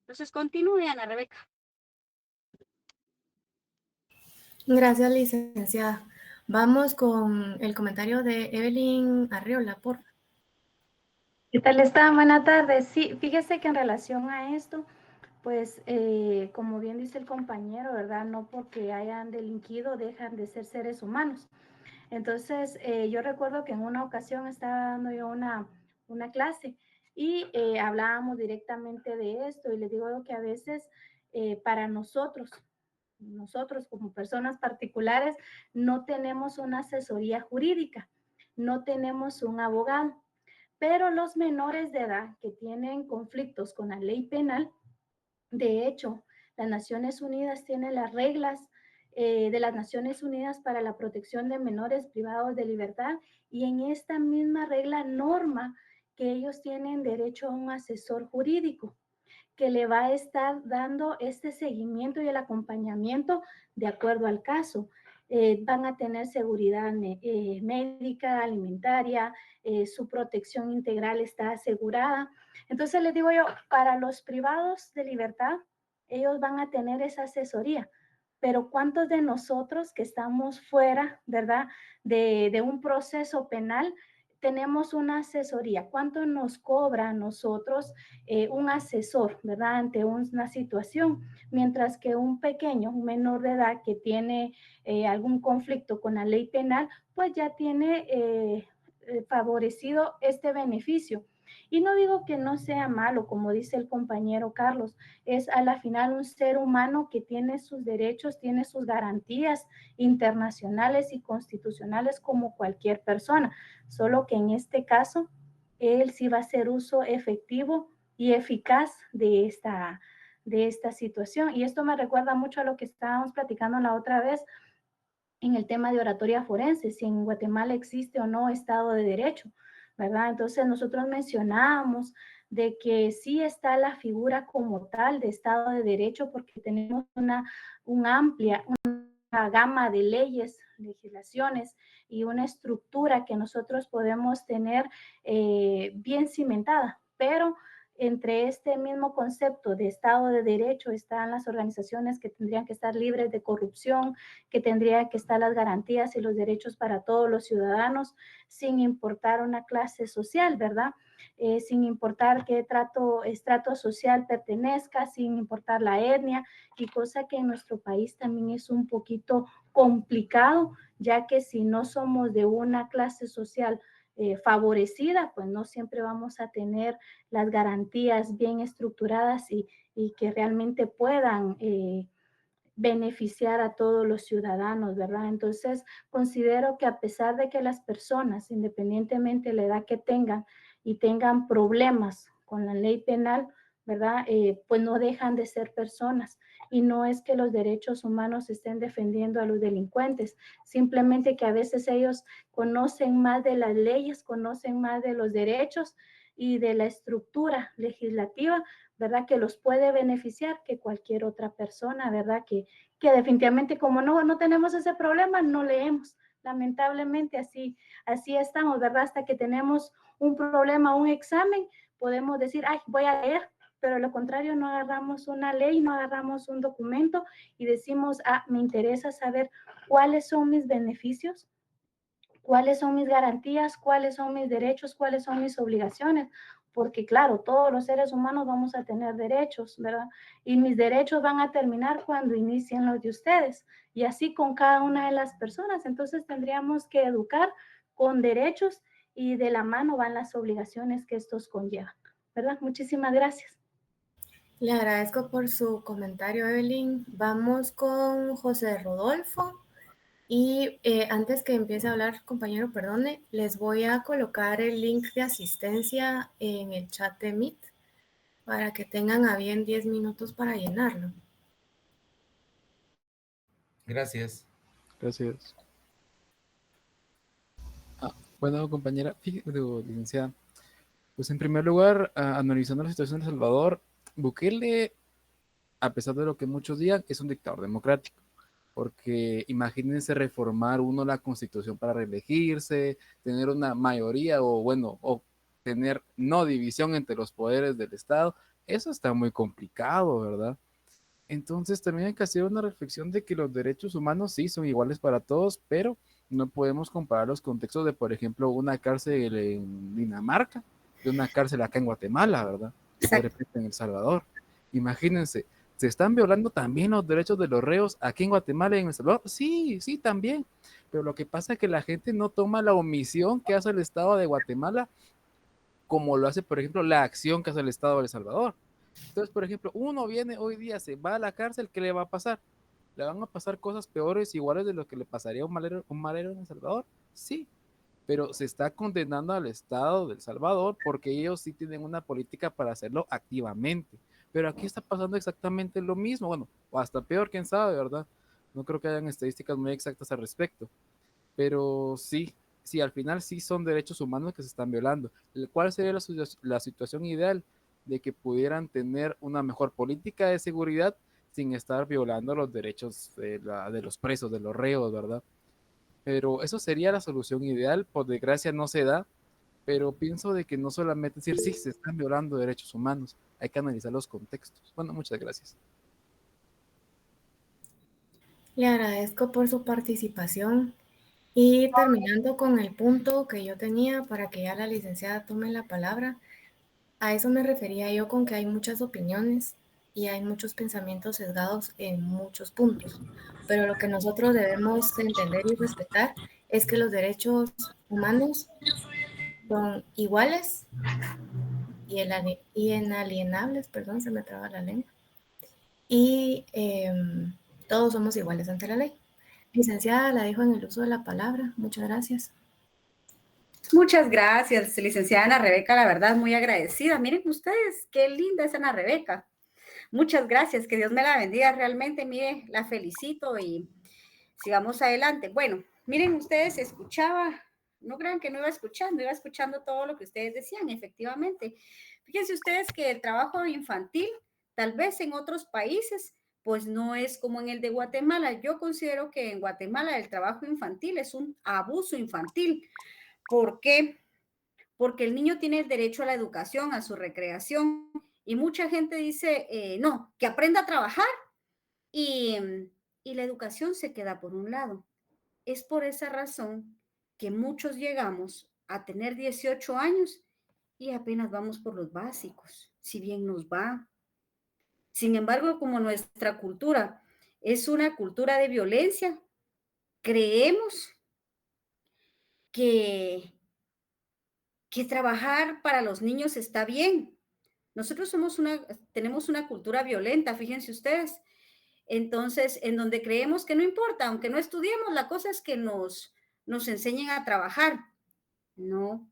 Entonces continúe, Ana Rebeca. Gracias, licenciada. Vamos con el comentario de Evelyn Arriola, por favor. ¿Qué tal está? Buenas tardes. Sí, fíjese que en relación a esto, pues como bien dice el compañero, ¿verdad? No porque hayan delinquido dejan de ser seres humanos. Entonces, yo recuerdo que en una ocasión estaba dando yo una clase y hablábamos directamente de esto y les digo que a veces para nosotros como personas particulares no tenemos una asesoría jurídica, no tenemos un abogado. Pero los menores de edad que tienen conflictos con la ley penal, de hecho, las Naciones Unidas tiene las reglas de las Naciones Unidas para la protección de menores privados de libertad y en esta misma regla norma que ellos tienen derecho a un asesor jurídico que le va a estar dando este seguimiento y el acompañamiento de acuerdo al caso. Van a tener seguridad médica, alimentaria, su protección integral está asegurada. Entonces les digo yo, para los privados de libertad, ellos van a tener esa asesoría. Pero ¿cuántos de nosotros que estamos fuera, verdad, de un proceso penal, tenemos una asesoría? ¿Cuánto nos cobra a nosotros un asesor, verdad, ante una situación? Mientras que un pequeño, un menor de edad que tiene algún conflicto con la ley penal, pues ya tiene favorecido este beneficio. Y no digo que no sea malo, como dice el compañero Carlos, es a la final un ser humano que tiene sus derechos, tiene sus garantías internacionales y constitucionales como cualquier persona, solo que en este caso él sí va a hacer uso efectivo y eficaz de esta situación. Y esto me recuerda mucho a lo que estábamos platicando la otra vez en el tema de oratoria forense, si en Guatemala existe o no Estado de Derecho, ¿verdad? Entonces nosotros mencionábamos de que sí está la figura como tal de Estado de Derecho porque tenemos una amplia gama de leyes, legislaciones y una estructura que nosotros podemos tener bien cimentada, pero entre este mismo concepto de Estado de Derecho están las organizaciones que tendrían que estar libres de corrupción, que tendrían que estar las garantías y los derechos para todos los ciudadanos, sin importar una clase social, ¿verdad? Sin importar qué estrato social pertenezca, sin importar la etnia, y cosa que en nuestro país también es un poquito complicado, ya que si no somos de una clase social favorecida, pues no siempre vamos a tener las garantías bien estructuradas y que realmente puedan beneficiar a todos los ciudadanos, ¿verdad? Entonces, considero que a pesar de que las personas, independientemente de la edad que tengan y tengan problemas con la ley penal, ¿verdad? Pues no dejan de ser personas y no es que los derechos humanos estén defendiendo a los delincuentes, simplemente que a veces ellos conocen más de las leyes, conocen más de los derechos y de la estructura legislativa, ¿verdad? Que los puede beneficiar que cualquier otra persona, ¿verdad? Que definitivamente como no tenemos ese problema, no leemos. Lamentablemente así estamos, ¿verdad? Hasta que tenemos un problema, un examen, podemos decir, ay, voy a leer, pero a lo contrario no agarramos una ley, no agarramos un documento y decimos, me interesa saber cuáles son mis beneficios, cuáles son mis garantías, cuáles son mis derechos, cuáles son mis obligaciones, porque claro, todos los seres humanos vamos a tener derechos, ¿verdad? Y mis derechos van a terminar cuando inicien los de ustedes, y así con cada una de las personas. Entonces tendríamos que educar con derechos y de la mano van las obligaciones que estos conllevan, ¿verdad? Muchísimas gracias. Le agradezco por su comentario, Evelyn. Vamos con José Rodolfo. Y antes que empiece a hablar, compañero, perdone, les voy a colocar el link de asistencia en el chat de Meet para que tengan a bien 10 minutos para llenarlo. Gracias. Gracias. Bueno, compañera, licenciada, pues en primer lugar, analizando la situación de El Salvador, Bukele, a pesar de lo que muchos digan, es un dictador democrático. Porque imagínense reformar uno la constitución para reelegirse, tener una mayoría o tener no división entre los poderes del Estado, eso está muy complicado, ¿verdad? Entonces también hay que hacer una reflexión de que los derechos humanos sí son iguales para todos, pero no podemos comparar los contextos de, por ejemplo, una cárcel en Dinamarca, de una cárcel acá en Guatemala, ¿verdad? O de repente en El Salvador. Imagínense, ¿se están violando también los derechos de los reos aquí en Guatemala y en El Salvador? Sí, sí, también. Pero lo que pasa es que la gente no toma la omisión que hace el Estado de Guatemala como lo hace, por ejemplo, la acción que hace el Estado de El Salvador. Entonces, por ejemplo, uno viene hoy día, se va a la cárcel, ¿qué le va a pasar? ¿Le van a pasar cosas peores, iguales de lo que le pasaría a un malero en El Salvador? Sí, pero se está condenando al Estado de El Salvador porque ellos sí tienen una política para hacerlo activamente. Pero aquí está pasando exactamente lo mismo, bueno, o hasta peor, quién sabe, ¿verdad? No creo que hayan estadísticas muy exactas al respecto, pero sí, sí, al final sí son derechos humanos que se están violando. ¿Cuál sería la situación ideal? De que pudieran tener una mejor política de seguridad sin estar violando los derechos de los presos, de los reos, ¿verdad? Pero eso sería la solución ideal, por desgracia no se da, pero pienso de que no solamente decir sí, se están violando derechos humanos, hay que analizar los contextos. Bueno, muchas gracias. Le agradezco por su participación. Y terminando con el punto que yo tenía para que ya la licenciada tome la palabra, a eso me refería yo con que hay muchas opiniones y hay muchos pensamientos sesgados en muchos puntos, pero lo que nosotros debemos entender y respetar es que los derechos humanos son iguales y inalienables, perdón, se me traba la lengua, y todos somos iguales ante la ley. Licenciada, la dejo en el uso de la palabra. Muchas gracias. Muchas gracias, licenciada Ana Rebeca, la verdad, muy agradecida. Miren ustedes, qué linda es Ana Rebeca. Muchas gracias, que Dios me la bendiga, realmente, mire, la felicito y sigamos adelante. Bueno, miren ustedes, escuchaba, no crean que no iba escuchando todo lo que ustedes decían, efectivamente. Fíjense ustedes que el trabajo infantil, tal vez en otros países, pues no es como en el de Guatemala. Yo considero que en Guatemala el trabajo infantil es un abuso infantil. ¿Por qué? Porque el niño tiene el derecho a la educación, a su recreación, y mucha gente dice, no, que aprenda a trabajar y la educación se queda por un lado. Es por esa razón que muchos llegamos a tener 18 años y apenas vamos por los básicos, si bien nos va. Sin embargo, como nuestra cultura es una cultura de violencia, creemos que trabajar para los niños está bien. Nosotros tenemos una cultura violenta, fíjense ustedes. Entonces, en donde creemos que no importa, aunque no estudiemos, la cosa es que nos enseñen a trabajar. No,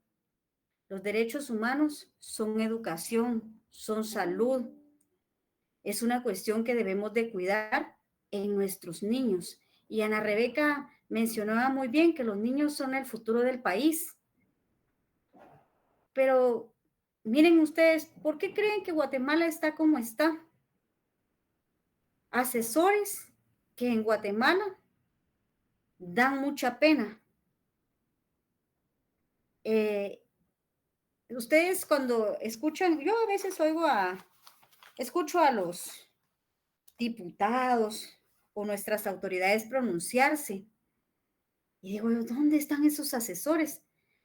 los derechos humanos son educación, son salud. Es una cuestión que debemos de cuidar en nuestros niños. Y Ana Rebeca mencionaba muy bien que los niños son el futuro del país. Pero miren ustedes, ¿por qué creen que Guatemala está como está? Asesores que en Guatemala dan mucha pena. Ustedes cuando escuchan, yo a veces escucho a los diputados o nuestras autoridades pronunciarse Y digo yo, ¿dónde están esos asesores?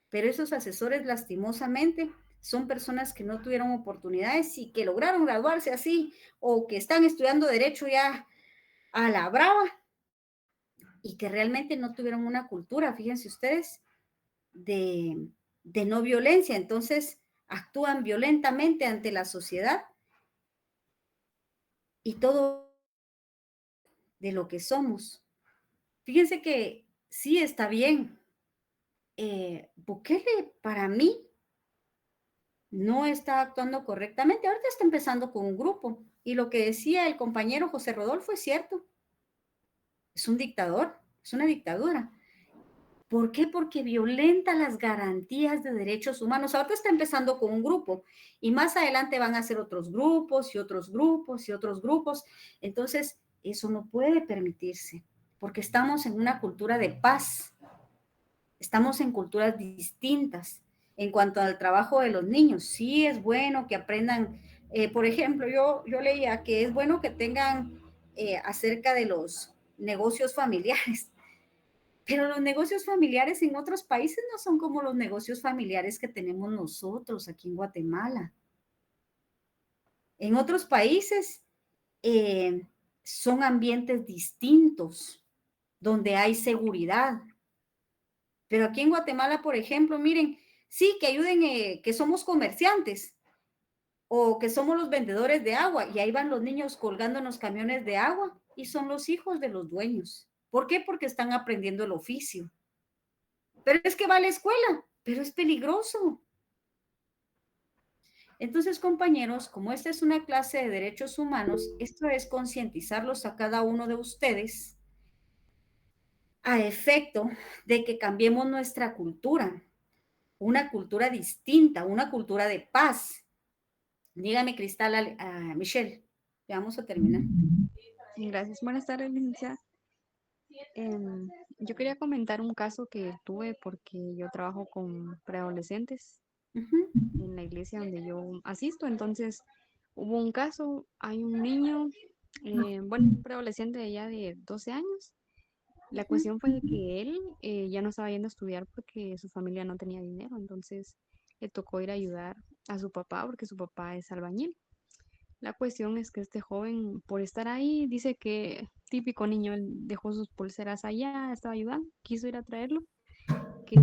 Pero esos asesores, lastimosamente, son personas que no tuvieron oportunidades y que lograron graduarse así, o que están estudiando derecho ya a la brava, y que realmente no tuvieron una cultura, fíjense ustedes, de no violencia. Entonces, actúan violentamente ante la sociedad y todo de lo que somos. Fíjense que sí está bien. Bukele, para mí, no está actuando correctamente. Ahorita está empezando con un grupo. Y lo que decía el compañero José Rodolfo es cierto. Es un dictador, es una dictadura. ¿Por qué? Porque violenta las garantías de derechos humanos. Ahorita está empezando con un grupo y más adelante van a ser otros grupos y otros grupos y otros grupos. Entonces, eso no puede permitirse porque estamos en una cultura de paz. Estamos en culturas distintas. En cuanto al trabajo de los niños, sí es bueno que aprendan. Por ejemplo, yo leía que es bueno que tengan acerca de los negocios familiares. Pero los negocios familiares en otros países no son como los negocios familiares que tenemos nosotros aquí en Guatemala. En otros países son ambientes distintos, donde hay seguridad. Pero aquí en Guatemala, por ejemplo, miren, sí, que ayuden, que somos comerciantes o que somos los vendedores de agua y ahí van los niños colgando en los camiones de agua y son los hijos de los dueños. ¿Por qué? Porque están aprendiendo el oficio. Pero es que va a la escuela, pero es peligroso. Entonces, compañeros, como esta es una clase de derechos humanos, esto es concientizarlos a cada uno de ustedes a efecto de que cambiemos nuestra cultura, una cultura distinta, una cultura de paz. Dígame, Cristal, Michelle, ya vamos a terminar. Gracias. Buenas tardes, licenciada. Yo quería comentar un caso que tuve porque yo trabajo con preadolescentes en la iglesia donde yo asisto. Entonces, hubo un caso, hay un niño, bueno, un preadolescente de ya de 12 años. La cuestión fue de que él ya no estaba yendo a estudiar porque su familia no tenía dinero. Entonces, le tocó ir a ayudar a su papá porque su papá es albañil. La cuestión es que este joven, por estar ahí, dice que típico niño, él dejó sus pulseras allá, estaba ayudando, quiso ir a traerlo, que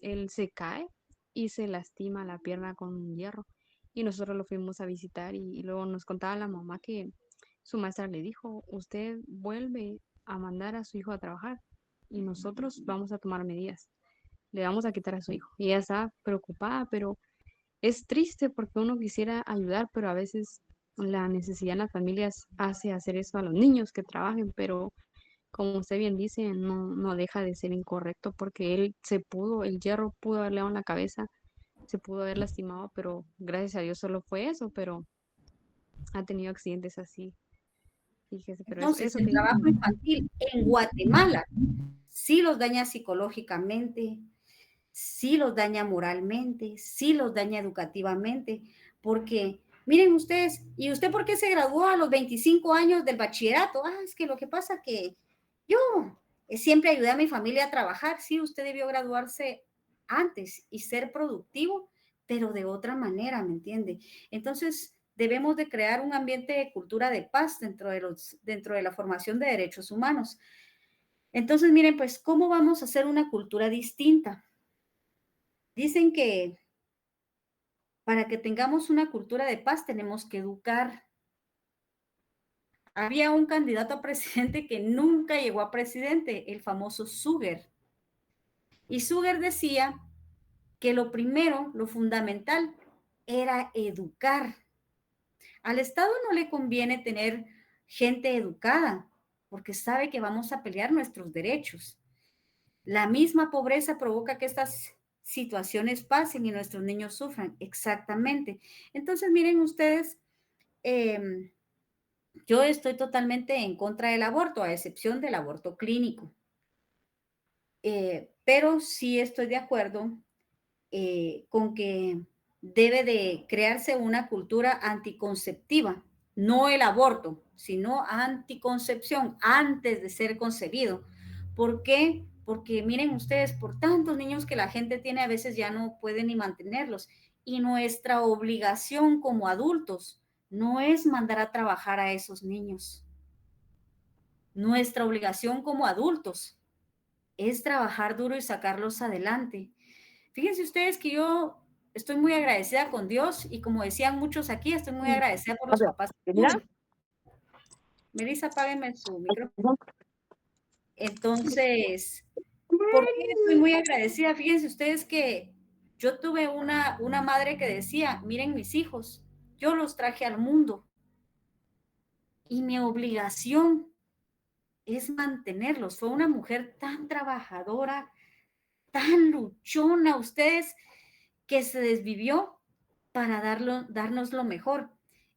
él se cae y se lastima la pierna con un hierro. Y nosotros lo fuimos a visitar y luego nos contaba la mamá que su maestra le dijo, usted vuelve a mandar a su hijo a trabajar y nosotros vamos a tomar medidas, le vamos a quitar a su hijo. Y ella está preocupada, pero es triste porque uno quisiera ayudar, pero a veces la necesidad en las familias hace hacer eso a los niños que trabajen, pero como usted bien dice, no deja de ser incorrecto porque el hierro pudo haberle dado en la cabeza, se pudo haber lastimado, pero gracias a Dios solo fue eso, pero ha tenido accidentes así. Fíjese, pero Entonces, eso el quería trabajo comentar. infantil en Guatemala sí los daña psicológicamente, sí los daña moralmente, sí los daña educativamente, porque miren ustedes, ¿y usted por qué se graduó a los 25 años del bachillerato? Ah, es que lo que pasa que yo siempre ayudé a mi familia a trabajar. Sí, usted debió graduarse antes y ser productivo, pero de otra manera, ¿me entiende? Entonces, debemos de crear un ambiente de cultura de paz dentro de la formación de derechos humanos. Entonces, miren, pues, ¿cómo vamos a hacer una cultura distinta? Dicen que para que tengamos una cultura de paz tenemos que educar. Había un candidato a presidente que nunca llegó a presidente, el famoso Suger. Y Suger decía que lo primero, lo fundamental, era educar. Al Estado no le conviene tener gente educada, porque sabe que vamos a pelear nuestros derechos. La misma pobreza provoca que estas situaciones pasen y nuestros niños sufran. Exactamente. Entonces, miren ustedes, yo estoy totalmente en contra del aborto, a excepción del aborto clínico. Pero sí estoy de acuerdo con que debe de crearse una cultura anticonceptiva, no el aborto, sino anticoncepción antes de ser concebido. ¿Por qué? porque miren ustedes, por tantos niños que la gente tiene, a veces ya no puede ni mantenerlos. Y nuestra obligación como adultos no es mandar a trabajar a esos niños. Nuestra obligación como adultos es trabajar duro y sacarlos adelante. Fíjense ustedes que yo estoy muy agradecida con Dios y como decían muchos aquí, estoy muy agradecida por los papás que tuve. Melissa, apáguenme su micrófono. Entonces, ¿por qué estoy muy agradecida? Fíjense ustedes que yo tuve una madre que decía, miren mis hijos, yo los traje al mundo y mi obligación es mantenerlos. Fue una mujer tan trabajadora, tan luchona, ustedes, que se desvivió para darnos lo mejor.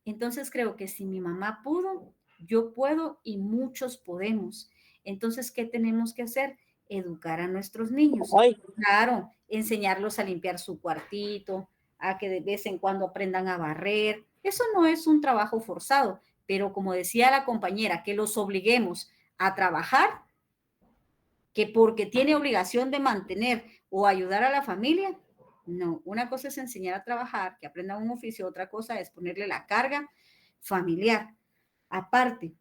Entonces creo que si mi mamá pudo, yo puedo y muchos podemos. Entonces, ¿qué tenemos que hacer? Educar a nuestros niños. Claro, enseñarlos a limpiar su cuartito, a que de vez en cuando aprendan a barrer. Eso no es un trabajo forzado, pero como decía la compañera, que los obliguemos a trabajar, que porque tiene obligación de mantener o ayudar a la familia, no. Una cosa es enseñar a trabajar, que aprendan un oficio, otra cosa es ponerle la carga familiar. Aparte,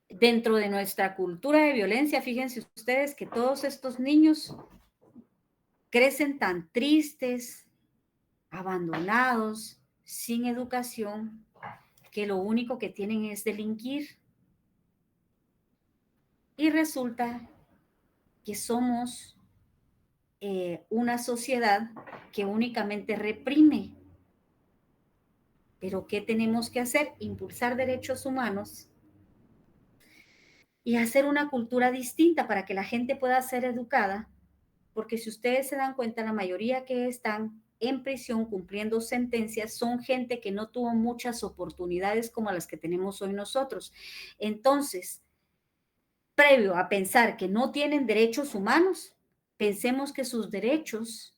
dentro de nuestra cultura de violencia, fíjense ustedes que todos estos niños crecen tan tristes, abandonados, sin educación, que lo único que tienen es delinquir. Y resulta que somos una sociedad que únicamente reprime. Pero ¿qué tenemos que hacer? Impulsar derechos humanos y hacer una cultura distinta para que la gente pueda ser educada, porque si ustedes se dan cuenta, la mayoría que están en prisión cumpliendo sentencias son gente que no tuvo muchas oportunidades como las que tenemos hoy nosotros. Entonces, previo a pensar que no tienen derechos humanos, pensemos que sus derechos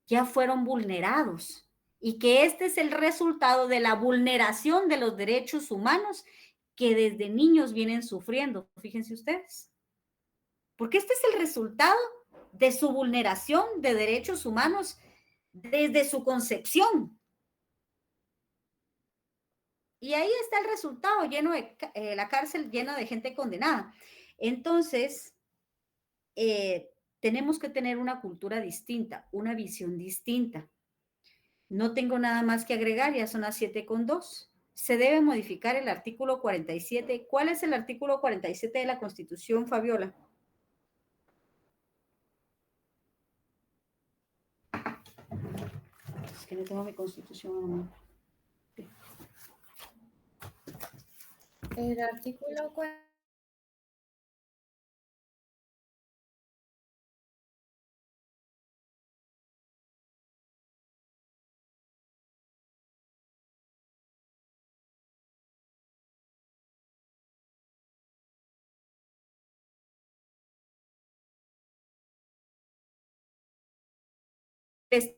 ya fueron vulnerados y que este es el resultado de la vulneración de los derechos humanos que desde niños vienen sufriendo. Fíjense ustedes. Porque este es el resultado de su vulneración de derechos humanos desde su concepción. Y ahí está el resultado, lleno de la cárcel llena de gente condenada. Entonces, tenemos que tener una cultura distinta, una visión distinta. No tengo nada más que agregar, ya son las 7:02. Se debe modificar el artículo 47. ¿Cuál es el artículo 47 de la Constitución, Fabiola? Es que no tengo mi Constitución. El artículo 47.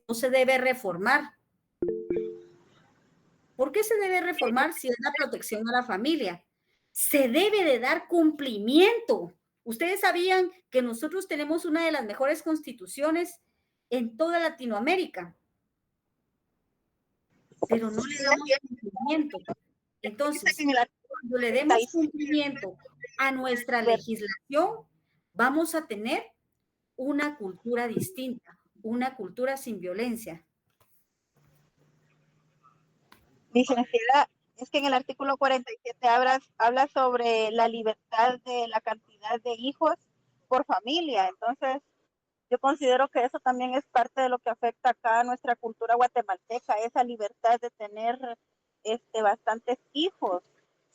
No se debe reformar. ¿Por qué se debe reformar si es la protección a la familia? Se debe de dar cumplimiento. Ustedes sabían que nosotros tenemos una de las mejores constituciones en toda Latinoamérica, pero no le damos cumplimiento. Entonces, cuando le demos cumplimiento a nuestra legislación, vamos a tener una cultura distinta, una cultura sin violencia. Licenciada, es que en el artículo 47 habla sobre la libertad de la cantidad de hijos por familia. Entonces, yo considero que eso también es parte de lo que afecta acá a nuestra cultura guatemalteca, esa libertad de tener bastantes hijos,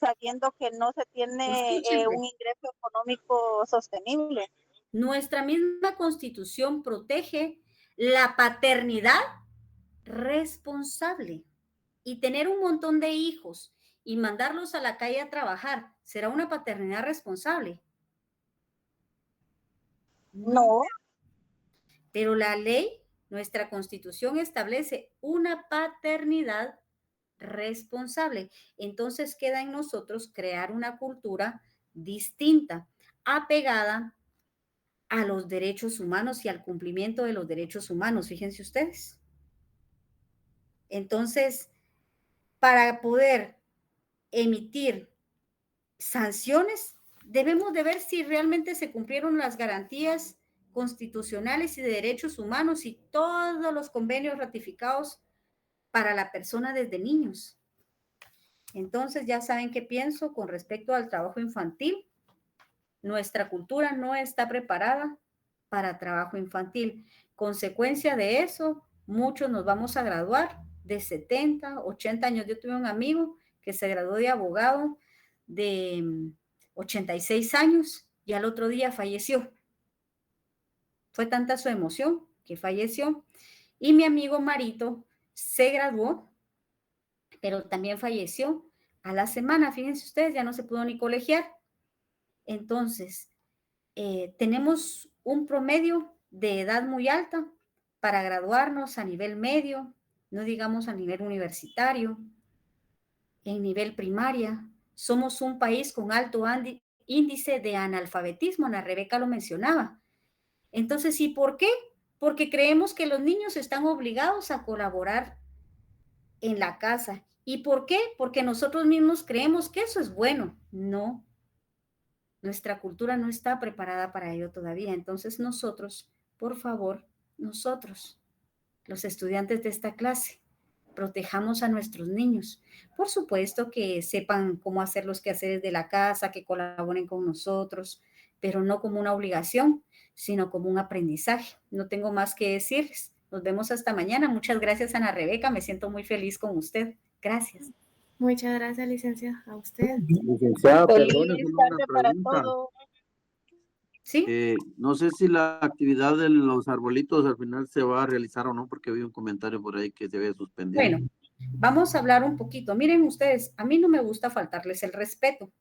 sabiendo que no se tiene un ingreso económico sostenible. Nuestra misma Constitución protege la paternidad responsable. Y tener un montón de hijos y mandarlos a la calle a trabajar, ¿será una paternidad responsable? No. Pero la ley, nuestra Constitución establece una paternidad responsable. Entonces queda en nosotros crear una cultura distinta, apegada a los derechos humanos y al cumplimiento de los derechos humanos, fíjense ustedes. Entonces, para poder emitir sanciones, debemos de ver si realmente se cumplieron las garantías constitucionales y de derechos humanos y todos los convenios ratificados para la persona desde niños. Entonces, ya saben qué pienso con respecto al trabajo infantil. Nuestra cultura no está preparada para trabajo infantil. Consecuencia de eso, muchos nos vamos a graduar de 70, 80 años. Yo tuve un amigo que se graduó de abogado de 86 años y al otro día falleció. Fue tanta su emoción que falleció. Y mi amigo Marito se graduó, pero también falleció a la semana. Fíjense ustedes, ya no se pudo ni colegiar. Entonces, tenemos un promedio de edad muy alta para graduarnos a nivel medio, no digamos a nivel universitario, en nivel primaria. Somos un país con alto índice de analfabetismo, Ana Rebeca lo mencionaba. Entonces, ¿y por qué? Porque creemos que los niños están obligados a colaborar en la casa. ¿Y por qué? Porque nosotros mismos creemos que eso es bueno. No. Nuestra cultura no está preparada para ello todavía. Entonces nosotros, por favor, nosotros, los estudiantes de esta clase, protejamos a nuestros niños. Por supuesto que sepan cómo hacer los quehaceres de la casa, que colaboren con nosotros, pero no como una obligación, sino como un aprendizaje. No tengo más que decirles. Nos vemos hasta mañana. Muchas gracias, Ana Rebeca. Me siento muy feliz con usted. Gracias. Muchas gracias, licenciada, a usted. Licenciada, Feliz perdone, solo tarde una para pregunta. todos. ¿Sí? No sé si la actividad de los arbolitos al final se va a realizar o no, porque vi un comentario por ahí que se había suspendido. Bueno, vamos a hablar un poquito. Miren ustedes, a mí no me gusta faltarles el respeto,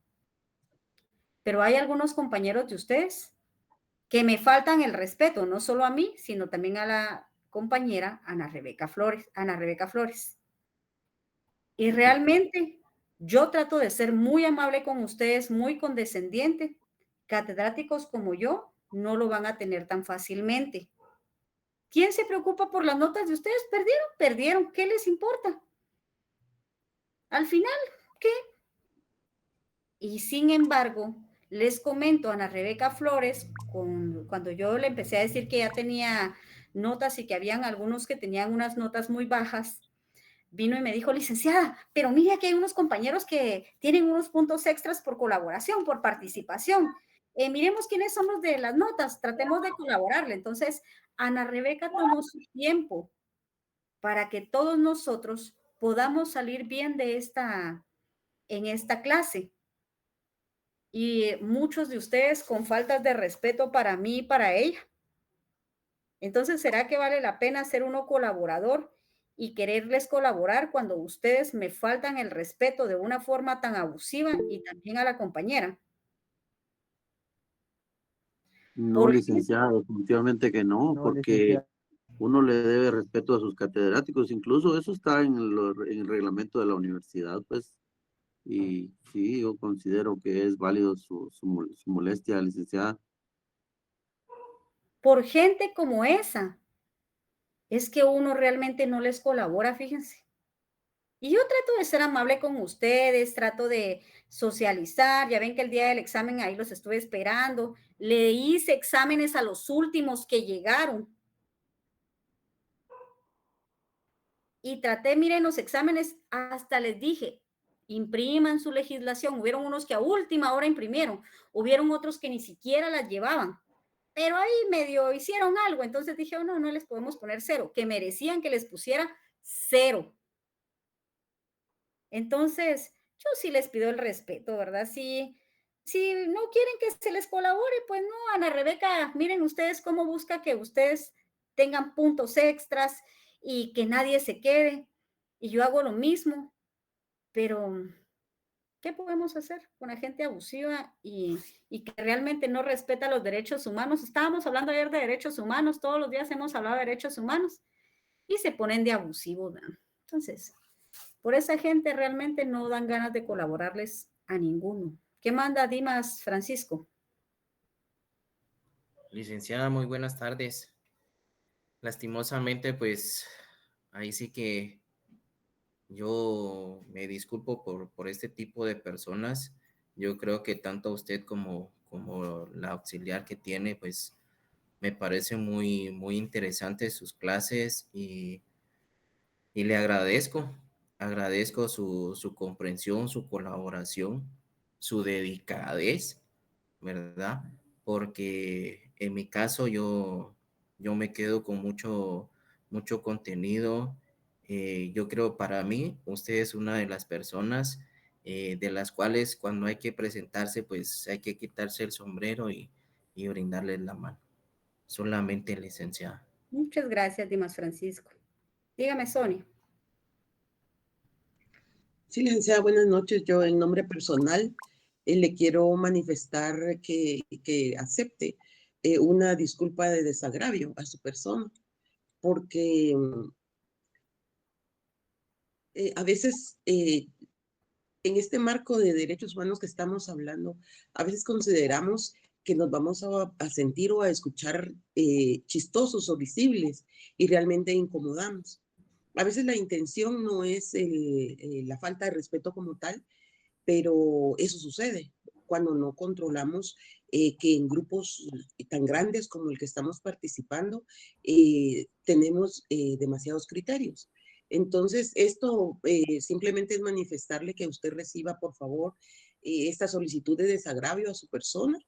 pero hay algunos compañeros de ustedes que me faltan el respeto, no solo a mí, sino también a la compañera Ana Rebeca Flores. Y realmente yo trato de ser muy amable con ustedes, muy condescendiente. Catedráticos como yo no lo van a tener tan fácilmente. ¿Quién se preocupa por las notas de ustedes? Perdieron. ¿Qué les importa? Al final, ¿qué? Y sin embargo, les comento, Ana Rebeca Flores, cuando yo le empecé a decir que ya tenía notas y que habían algunos que tenían unas notas muy bajas, vino y me dijo, licenciada, pero mire que hay unos compañeros que tienen unos puntos extras por colaboración, por participación. Miremos quiénes son los de las notas, tratemos de colaborarle. Entonces, Ana Rebeca tomó su tiempo para que todos nosotros podamos salir bien de en esta clase. Y muchos de ustedes con faltas de respeto para mí y para ella. Entonces, ¿será que vale la pena ser uno colaborador y quererles colaborar cuando ustedes me faltan el respeto de una forma tan abusiva y también a la compañera? No, licenciada, definitivamente que no, porque uno le debe respeto a sus catedráticos, incluso eso está en el reglamento de la universidad, pues, y sí, yo considero que es válido su molestia, licenciada. Por gente como esa, es que uno realmente no les colabora, fíjense. Y yo trato de ser amable con ustedes, trato de socializar. Ya ven que el día del examen ahí los estuve esperando. Le hice exámenes a los últimos que llegaron. Y traté, miren, los exámenes, hasta les dije, impriman su legislación. Hubieron unos que a última hora imprimieron. Hubieron otros que ni siquiera las llevaban. Pero ahí medio hicieron algo. Entonces dije, oh, no les podemos poner 0. Que merecían que les pusiera 0. Entonces, yo sí les pido el respeto, ¿verdad? Si no quieren que se les colabore, pues no, Ana Rebeca, miren ustedes cómo busca que ustedes tengan puntos extras y que nadie se quede. Y yo hago lo mismo, pero ¿qué podemos hacer con la gente abusiva y que realmente no respeta los derechos humanos? Estábamos hablando ayer de derechos humanos, todos los días hemos hablado de derechos humanos y se ponen de abusivos, ¿verdad? Entonces, por esa gente realmente no dan ganas de colaborarles a ninguno. ¿Qué manda Dimas Francisco? Licenciada, muy buenas tardes. Lastimosamente, pues ahí sí que yo me disculpo por este tipo de personas. Yo creo que tanto usted como la auxiliar que tiene, pues me parece muy interesante sus clases y le agradezco su comprensión, su colaboración, su dedicadez, ¿verdad? Porque en mi caso yo me quedo con mucho contenido. Yo creo para mí, usted es una de las personas de las cuales cuando hay que presentarse, pues hay que quitarse el sombrero y brindarle la mano. Solamente, licenciada. Muchas gracias, Dimas Francisco. Dígame, Sonia. Sí, licenciada, buenas noches. Yo en nombre personal le quiero manifestar que acepte una disculpa de desagravio a su persona, porque a veces en este marco de derechos humanos que estamos hablando, a veces consideramos que nos vamos a sentir o a escuchar chistosos o visibles y realmente incomodamos. A veces la intención no es la falta de respeto como tal, pero eso sucede cuando no controlamos que en grupos tan grandes como el que estamos participando tenemos demasiados criterios. Entonces, esto simplemente es manifestarle que usted reciba, por favor, esta solicitud de desagravio a su persona,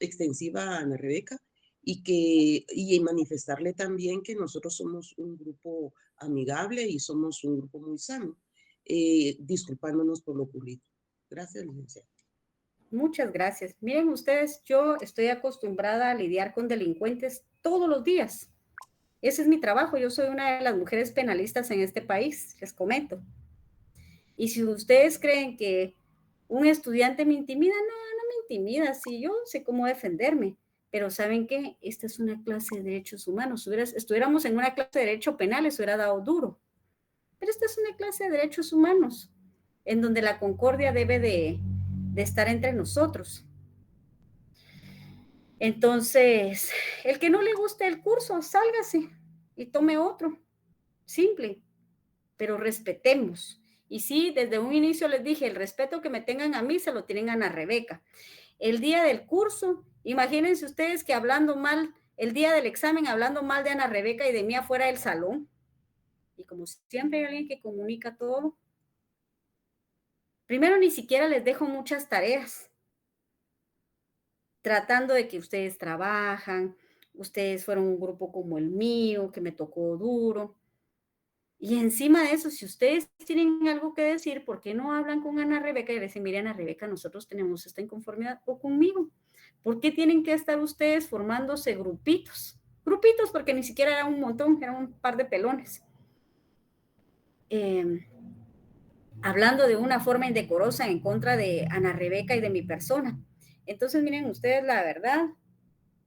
extensiva a Ana Rebeca, y manifestarle también que nosotros somos un grupo amigable y somos un grupo muy sano, disculpándonos por lo ocurrido. Gracias, licenciada. Muchas gracias. Miren ustedes, yo estoy acostumbrada a lidiar con delincuentes todos los días. Ese es mi trabajo. Yo soy una de las mujeres penalistas en este país, les comento. Y si ustedes creen que un estudiante me intimida, no me intimida. Si yo sé cómo defenderme. Pero ¿saben qué? Esta es una clase de derechos humanos. Si estuviéramos en una clase de derecho penal, eso hubiera dado duro. Pero esta es una clase de derechos humanos, en donde la concordia debe de estar entre nosotros. Entonces, el que no le guste el curso, sálgase y tome otro. Simple, pero respetemos. Y sí, desde un inicio les dije, el respeto que me tengan a mí se lo tienen a Ana Rebeca. El día del curso, imagínense ustedes que hablando mal, el día del examen, hablando mal de Ana Rebeca y de mí afuera del salón. Y como siempre hay alguien que comunica todo. Primero, ni siquiera les dejo muchas tareas, tratando de que ustedes trabajan, ustedes fueron un grupo como el mío, que me tocó duro. Y encima de eso, si ustedes tienen algo que decir, ¿por qué no hablan con Ana Rebeca y le dicen, mire, Ana Rebeca, nosotros tenemos esta inconformidad, o conmigo? ¿Por qué tienen que estar ustedes formándose grupitos? Grupitos, porque ni siquiera era un montón, eran un par de pelones. Hablando de una forma indecorosa en contra de Ana Rebeca y de mi persona. Entonces, miren ustedes, la verdad,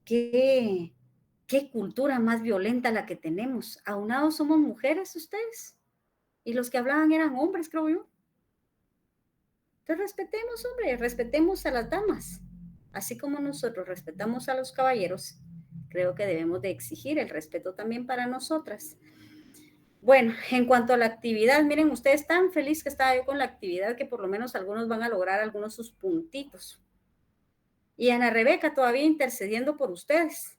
qué cultura más violenta la que tenemos. Aunados somos mujeres ustedes. Y los que hablaban eran hombres, creo yo. Entonces, respetemos, hombre, respetemos a las damas. Así como nosotros respetamos a los caballeros, creo que debemos de exigir el respeto también para nosotras. Bueno, en cuanto a la actividad, miren, ustedes tan feliz que estaba yo con la actividad que por lo menos algunos van a lograr algunos sus puntitos. Y Ana Rebeca todavía intercediendo por ustedes.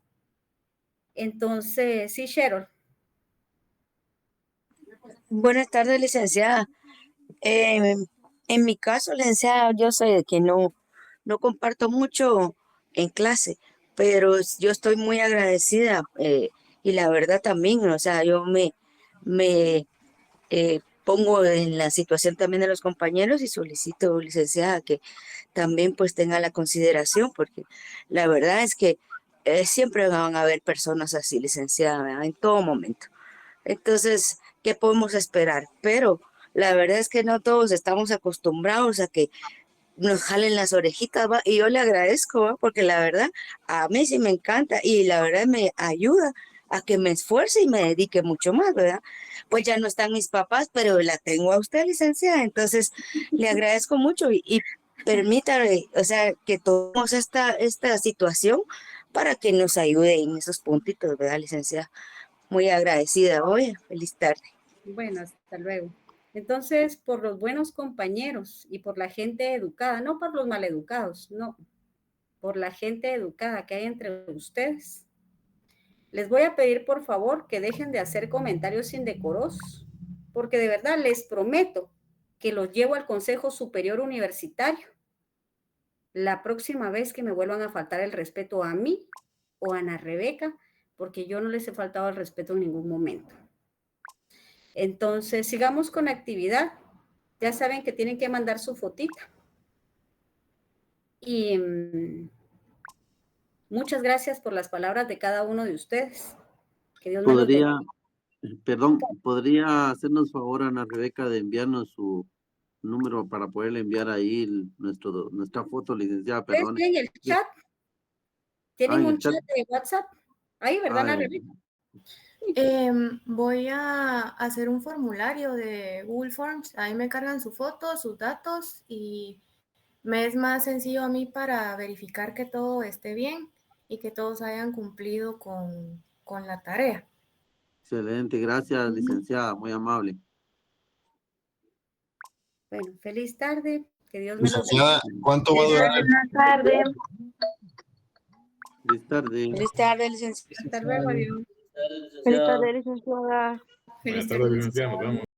Entonces, sí, Cheryl. Buenas tardes, licenciada. En mi caso, licenciada, yo soy de que no comparto mucho en clase, pero yo estoy muy agradecida y la verdad también, o sea, yo me pongo en la situación también de los compañeros y solicito, licenciada, que también pues tenga la consideración, porque la verdad es que siempre van a haber personas así, licenciada, ¿verdad? En todo momento. Entonces, ¿qué podemos esperar? Pero la verdad es que no todos estamos acostumbrados a que nos jalen las orejitas, ¿va? Y yo le agradezco, ¿va? Porque la verdad, a mí sí me encanta y la verdad me ayuda a que me esfuerce y me dedique mucho más, ¿verdad? Pues ya no están mis papás, pero la tengo a usted, licenciada, entonces le agradezco mucho y permítame, o sea, que tomemos esta situación para que nos ayude en esos puntitos, ¿verdad, licenciada? Muy agradecida. Oye, feliz tarde. Bueno, hasta luego. Entonces, por los buenos compañeros y por la gente educada, no por los maleducados, no, por la gente educada que hay entre ustedes, les voy a pedir por favor que dejen de hacer comentarios indecorosos, porque de verdad les prometo que los llevo al Consejo Superior Universitario la próxima vez que me vuelvan a faltar el respeto a mí o a Ana Rebeca, porque yo no les he faltado el respeto en ningún momento. Entonces, sigamos con la actividad. Ya saben que tienen que mandar su fotita. Y muchas gracias por las palabras de cada uno de ustedes. Que Dios me los bendiga. Perdón, ¿podría hacernos favor, Ana Rebeca, de enviarnos su número para poderle enviar ahí nuestra foto, licenciada? ¿Ustedes Perdón. tienen el chat? ¿Tienen en el un chat de WhatsApp? Ahí, ¿verdad, Ana Rebeca? Voy a hacer un formulario de Google Forms. Ahí me cargan su foto, sus datos y me es más sencillo a mí para verificar que todo esté bien y que todos hayan cumplido con la tarea. Excelente, gracias, licenciada, muy amable. Bueno, feliz tarde. Que Dios me los Licenciada, bendiga. ¿cuánto va a durar? Buenas tardes. Feliz tarde. Feliz tarde, licenciada. Hasta luego, adiós. Feliz tarde, licenciada. Feliz tarde, licenciada.